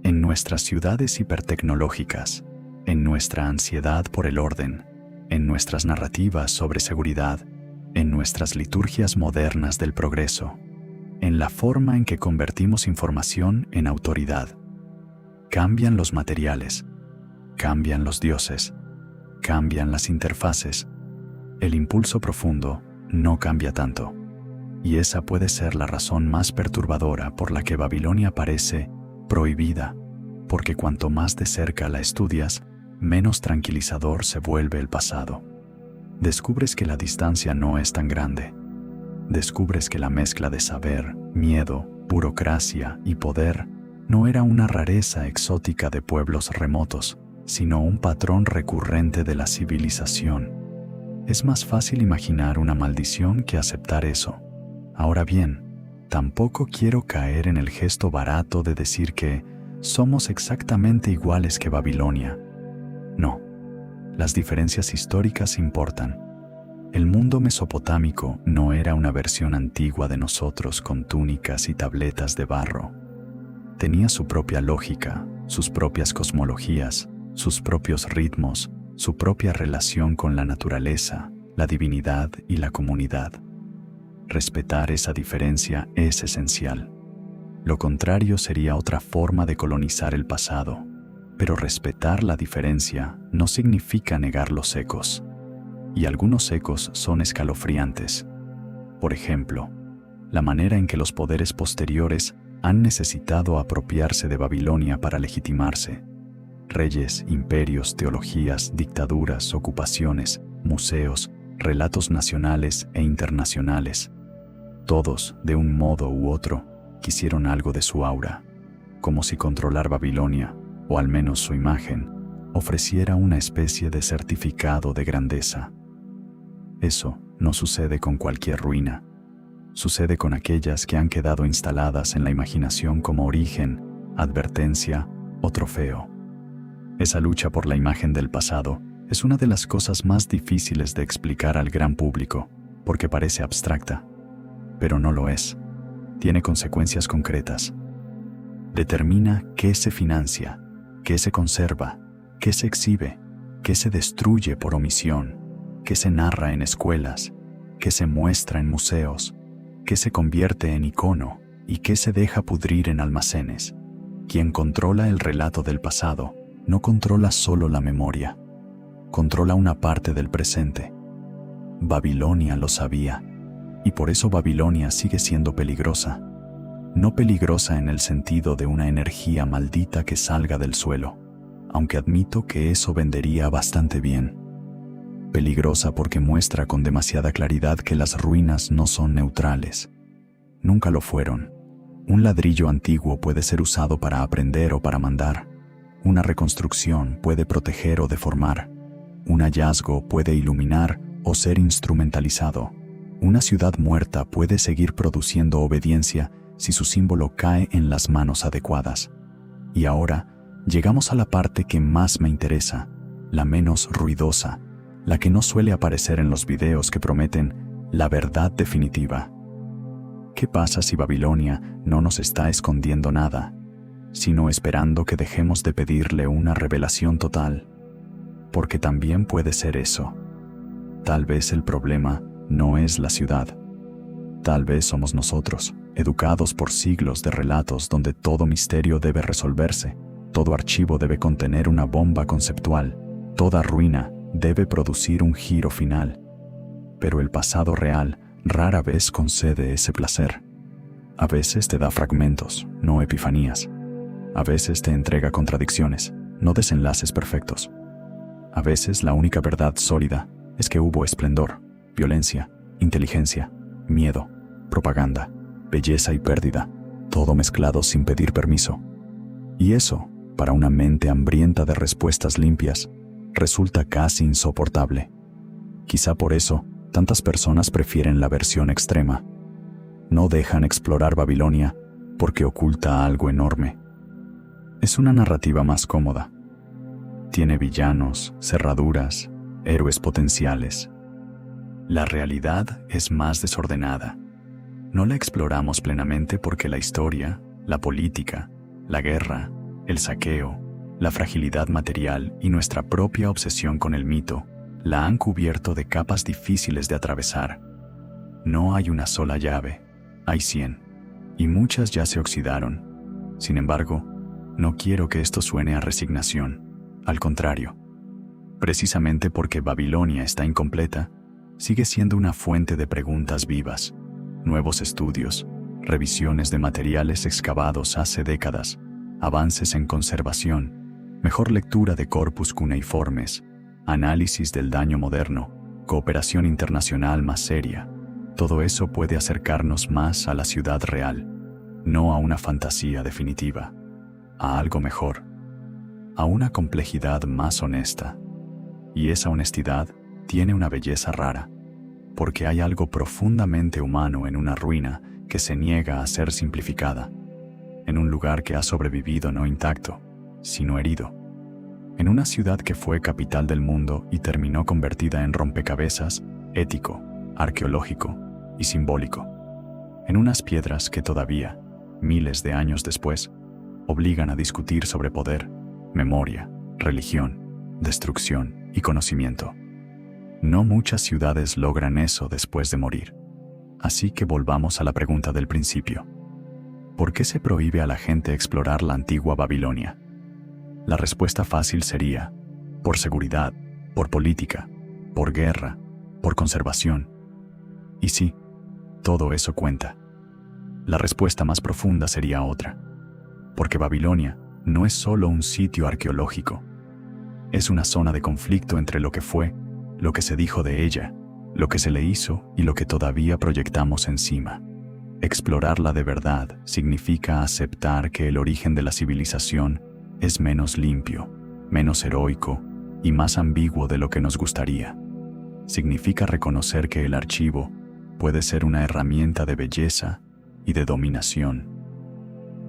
en nuestras ciudades hipertecnológicas, en nuestra ansiedad por el orden, en nuestras narrativas sobre seguridad, en nuestras liturgias modernas del progreso, en la forma en que convertimos información en autoridad. Cambian los materiales, cambian los dioses, cambian las interfaces. El impulso profundo no cambia tanto. Y esa puede ser la razón más perturbadora por la que Babilonia parece prohibida, porque cuanto más de cerca la estudias, menos tranquilizador se vuelve el pasado. Descubres que la distancia no es tan grande. Descubres que la mezcla de saber, miedo, burocracia y poder no era una rareza exótica de pueblos remotos, sino un patrón recurrente de la civilización. Es más fácil imaginar una maldición que aceptar eso. Ahora bien, tampoco quiero caer en el gesto barato de decir que somos exactamente iguales que Babilonia, No, las diferencias históricas importan. El mundo mesopotámico no era una versión antigua de nosotros con túnicas y tabletas de barro. Tenía su propia lógica, sus propias cosmologías, sus propios ritmos, su propia relación con la naturaleza, la divinidad y la comunidad. Respetar esa diferencia es esencial. Lo contrario sería otra forma de colonizar el pasado, pero respetar la diferencia no significa negar los ecos. Y algunos ecos son escalofriantes. Por ejemplo, la manera en que los poderes posteriores han necesitado apropiarse de Babilonia para legitimarse. Reyes, imperios, teologías, dictaduras, ocupaciones, museos, relatos nacionales e internacionales. Todos, de un modo u otro, quisieron algo de su aura, como si controlar Babilonia, o al menos su imagen, ofreciera una especie de certificado de grandeza. Eso no sucede con cualquier ruina. Sucede con aquellas que han quedado instaladas en la imaginación como origen, advertencia o trofeo. Esa lucha por la imagen del pasado es una de las cosas más difíciles de explicar al gran público, porque parece abstracta, pero no lo es. Tiene consecuencias concretas. Determina qué se financia, qué se conserva, qué se exhibe, qué se destruye por omisión, qué se narra en escuelas, qué se muestra en museos, qué se convierte en icono y qué se deja pudrir en almacenes. Quien controla el relato del pasado no controla solo la memoria, controla una parte del presente. Babilonia lo sabía, y por eso Babilonia sigue siendo peligrosa. No peligrosa en el sentido de una energía maldita que salga del suelo, aunque admito que eso vendería bastante bien. Peligrosa porque muestra con demasiada claridad que las ruinas no son neutrales. Nunca lo fueron. Un ladrillo antiguo puede ser usado para aprender o para mandar. Una reconstrucción puede proteger o deformar. Un hallazgo puede iluminar o ser instrumentalizado. Una ciudad muerta puede seguir produciendo obediencia si su símbolo cae en las manos adecuadas. Y ahora, llegamos a la parte que más me interesa, la menos ruidosa, la que no suele aparecer en los videos que prometen la verdad definitiva. ¿Qué pasa si Babilonia no nos está escondiendo nada, sino esperando que dejemos de pedirle una revelación total? Porque también puede ser eso. Tal vez el problema no es la ciudad. Tal vez somos nosotros, educados por siglos de relatos donde todo misterio debe resolverse, todo archivo debe contener una bomba conceptual, toda ruina debe producir un giro final. Pero el pasado real rara vez concede ese placer. A veces te da fragmentos, no epifanías. A veces te entrega contradicciones, no desenlaces perfectos. A veces la única verdad sólida es que hubo esplendor, violencia, inteligencia, miedo, propaganda, belleza y pérdida, todo mezclado sin pedir permiso. Y eso, para una mente hambrienta de respuestas limpias, resulta casi insoportable. Quizá por eso, tantas personas prefieren la versión extrema. No dejan explorar Babilonia porque oculta algo enorme. Es una narrativa más cómoda. Tiene villanos, cerraduras, héroes potenciales. La realidad es más desordenada. No la exploramos plenamente porque la historia, la política, la guerra, el saqueo, la fragilidad material y nuestra propia obsesión con el mito la han cubierto de capas difíciles de atravesar. No hay una sola llave, hay 100, y muchas ya se oxidaron. Sin embargo, no quiero que esto suene a resignación. Al contrario, precisamente porque Babilonia está incompleta, sigue siendo una fuente de preguntas vivas, nuevos estudios, revisiones de materiales excavados hace décadas, avances en conservación, mejor lectura de corpus cuneiformes, análisis del daño moderno, cooperación internacional más seria. Todo eso puede acercarnos más a la ciudad real, no a una fantasía definitiva, a algo mejor, a una complejidad más honesta. Y esa honestidad tiene una belleza rara, porque hay algo profundamente humano en una ruina que se niega a ser simplificada, en un lugar que ha sobrevivido no intacto, sino herido. en una ciudad que fue capital del mundo y terminó convertida en rompecabezas ético, arqueológico y simbólico, en unas piedras que todavía, miles de años después, obligan a discutir sobre poder, memoria, religión, destrucción y conocimiento. No muchas ciudades logran eso después de morir. Así que volvamos a la pregunta del principio. ¿Por qué se prohíbe a la gente explorar la antigua Babilonia? La respuesta fácil sería, por seguridad, por política, por guerra, por conservación. Y sí, todo eso cuenta. La respuesta más profunda sería otra, porque Babilonia no es solo un sitio arqueológico. Es una zona de conflicto entre lo que fue, lo que se dijo de ella, lo que se le hizo y lo que todavía proyectamos encima. Explorarla de verdad significa aceptar que el origen de la civilización es menos limpio, menos heroico y más ambiguo de lo que nos gustaría. Significa reconocer que el archivo puede ser una herramienta de belleza y de dominación,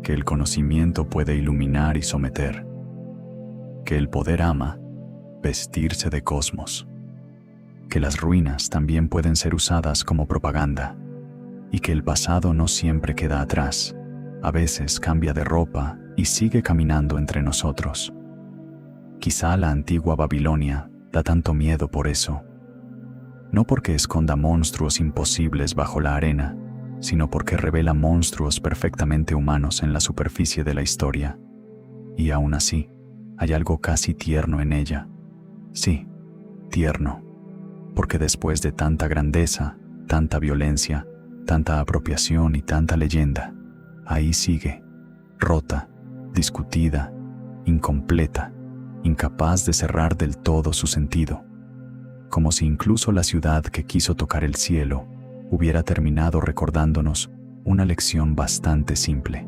que el conocimiento puede iluminar y someter, que el poder ama vestirse de cosmos, que las ruinas también pueden ser usadas como propaganda y que el pasado no siempre queda atrás, a veces cambia de ropa y sigue caminando entre nosotros. Quizá la antigua Babilonia da tanto miedo por eso, no porque esconda monstruos imposibles bajo la arena, sino porque revela monstruos perfectamente humanos en la superficie de la historia. Y aún así, hay algo casi tierno en ella. Sí, tierno, porque después de tanta grandeza, tanta violencia, tanta apropiación y tanta leyenda, ahí sigue, rota, discutida, incompleta, incapaz de cerrar del todo su sentido, como si incluso la ciudad que quiso tocar el cielo hubiera terminado recordándonos una lección bastante simple.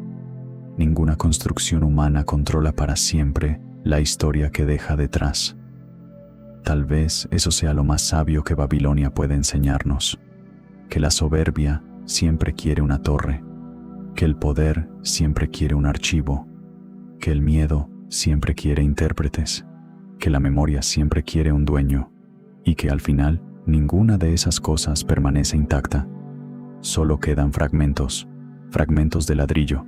Ninguna construcción humana controla para siempre la historia que deja detrás. Tal vez eso sea lo más sabio que Babilonia puede enseñarnos, que la soberbia siempre quiere una torre, que el poder siempre quiere un archivo, que el miedo siempre quiere intérpretes, que la memoria siempre quiere un dueño, y que al final ninguna de esas cosas permanece intacta. Solo quedan fragmentos, fragmentos de ladrillo,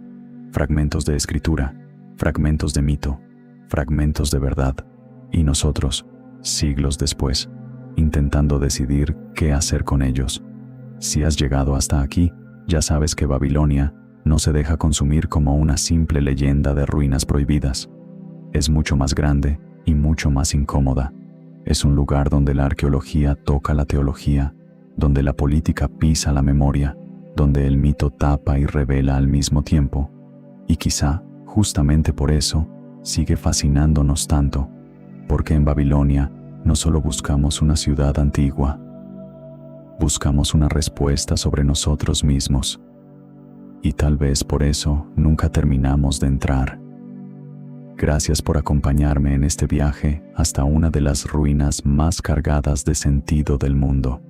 fragmentos de escritura, fragmentos de mito, fragmentos de verdad, y nosotros, siglos después, intentando decidir qué hacer con ellos. Si has llegado hasta aquí, ya sabes que Babilonia no se deja consumir como una simple leyenda de ruinas prohibidas. Es mucho más grande y mucho más incómoda. Es un lugar donde la arqueología toca la teología, donde la política pisa la memoria, donde el mito tapa y revela al mismo tiempo. Y quizá, justamente por eso, sigue fascinándonos tanto, porque en Babilonia no solo buscamos una ciudad antigua, buscamos una respuesta sobre nosotros mismos. Y tal vez por eso nunca terminamos de entrar. Gracias por acompañarme en este viaje hasta una de las ruinas más cargadas de sentido del mundo.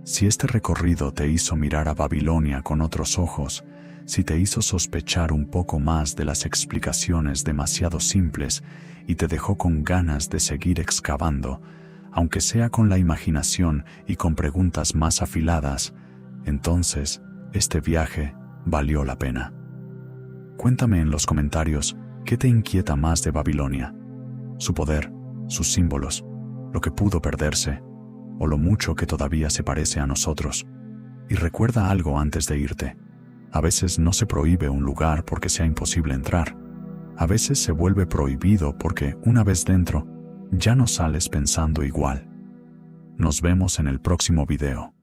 Si este recorrido te hizo mirar a Babilonia con otros ojos, si te hizo sospechar un poco más de las explicaciones demasiado simples y te dejó con ganas de seguir excavando, aunque sea con la imaginación y con preguntas más afiladas, entonces este viaje valió la pena. Cuéntame en los comentarios qué te inquieta más de Babilonia, su poder, sus símbolos, lo que pudo perderse, o lo mucho que todavía se parece a nosotros. Y recuerda algo antes de irte. A veces no se prohíbe un lugar porque sea imposible entrar. A veces se vuelve prohibido porque, una vez dentro, ya no sales pensando igual. Nos vemos en el próximo video.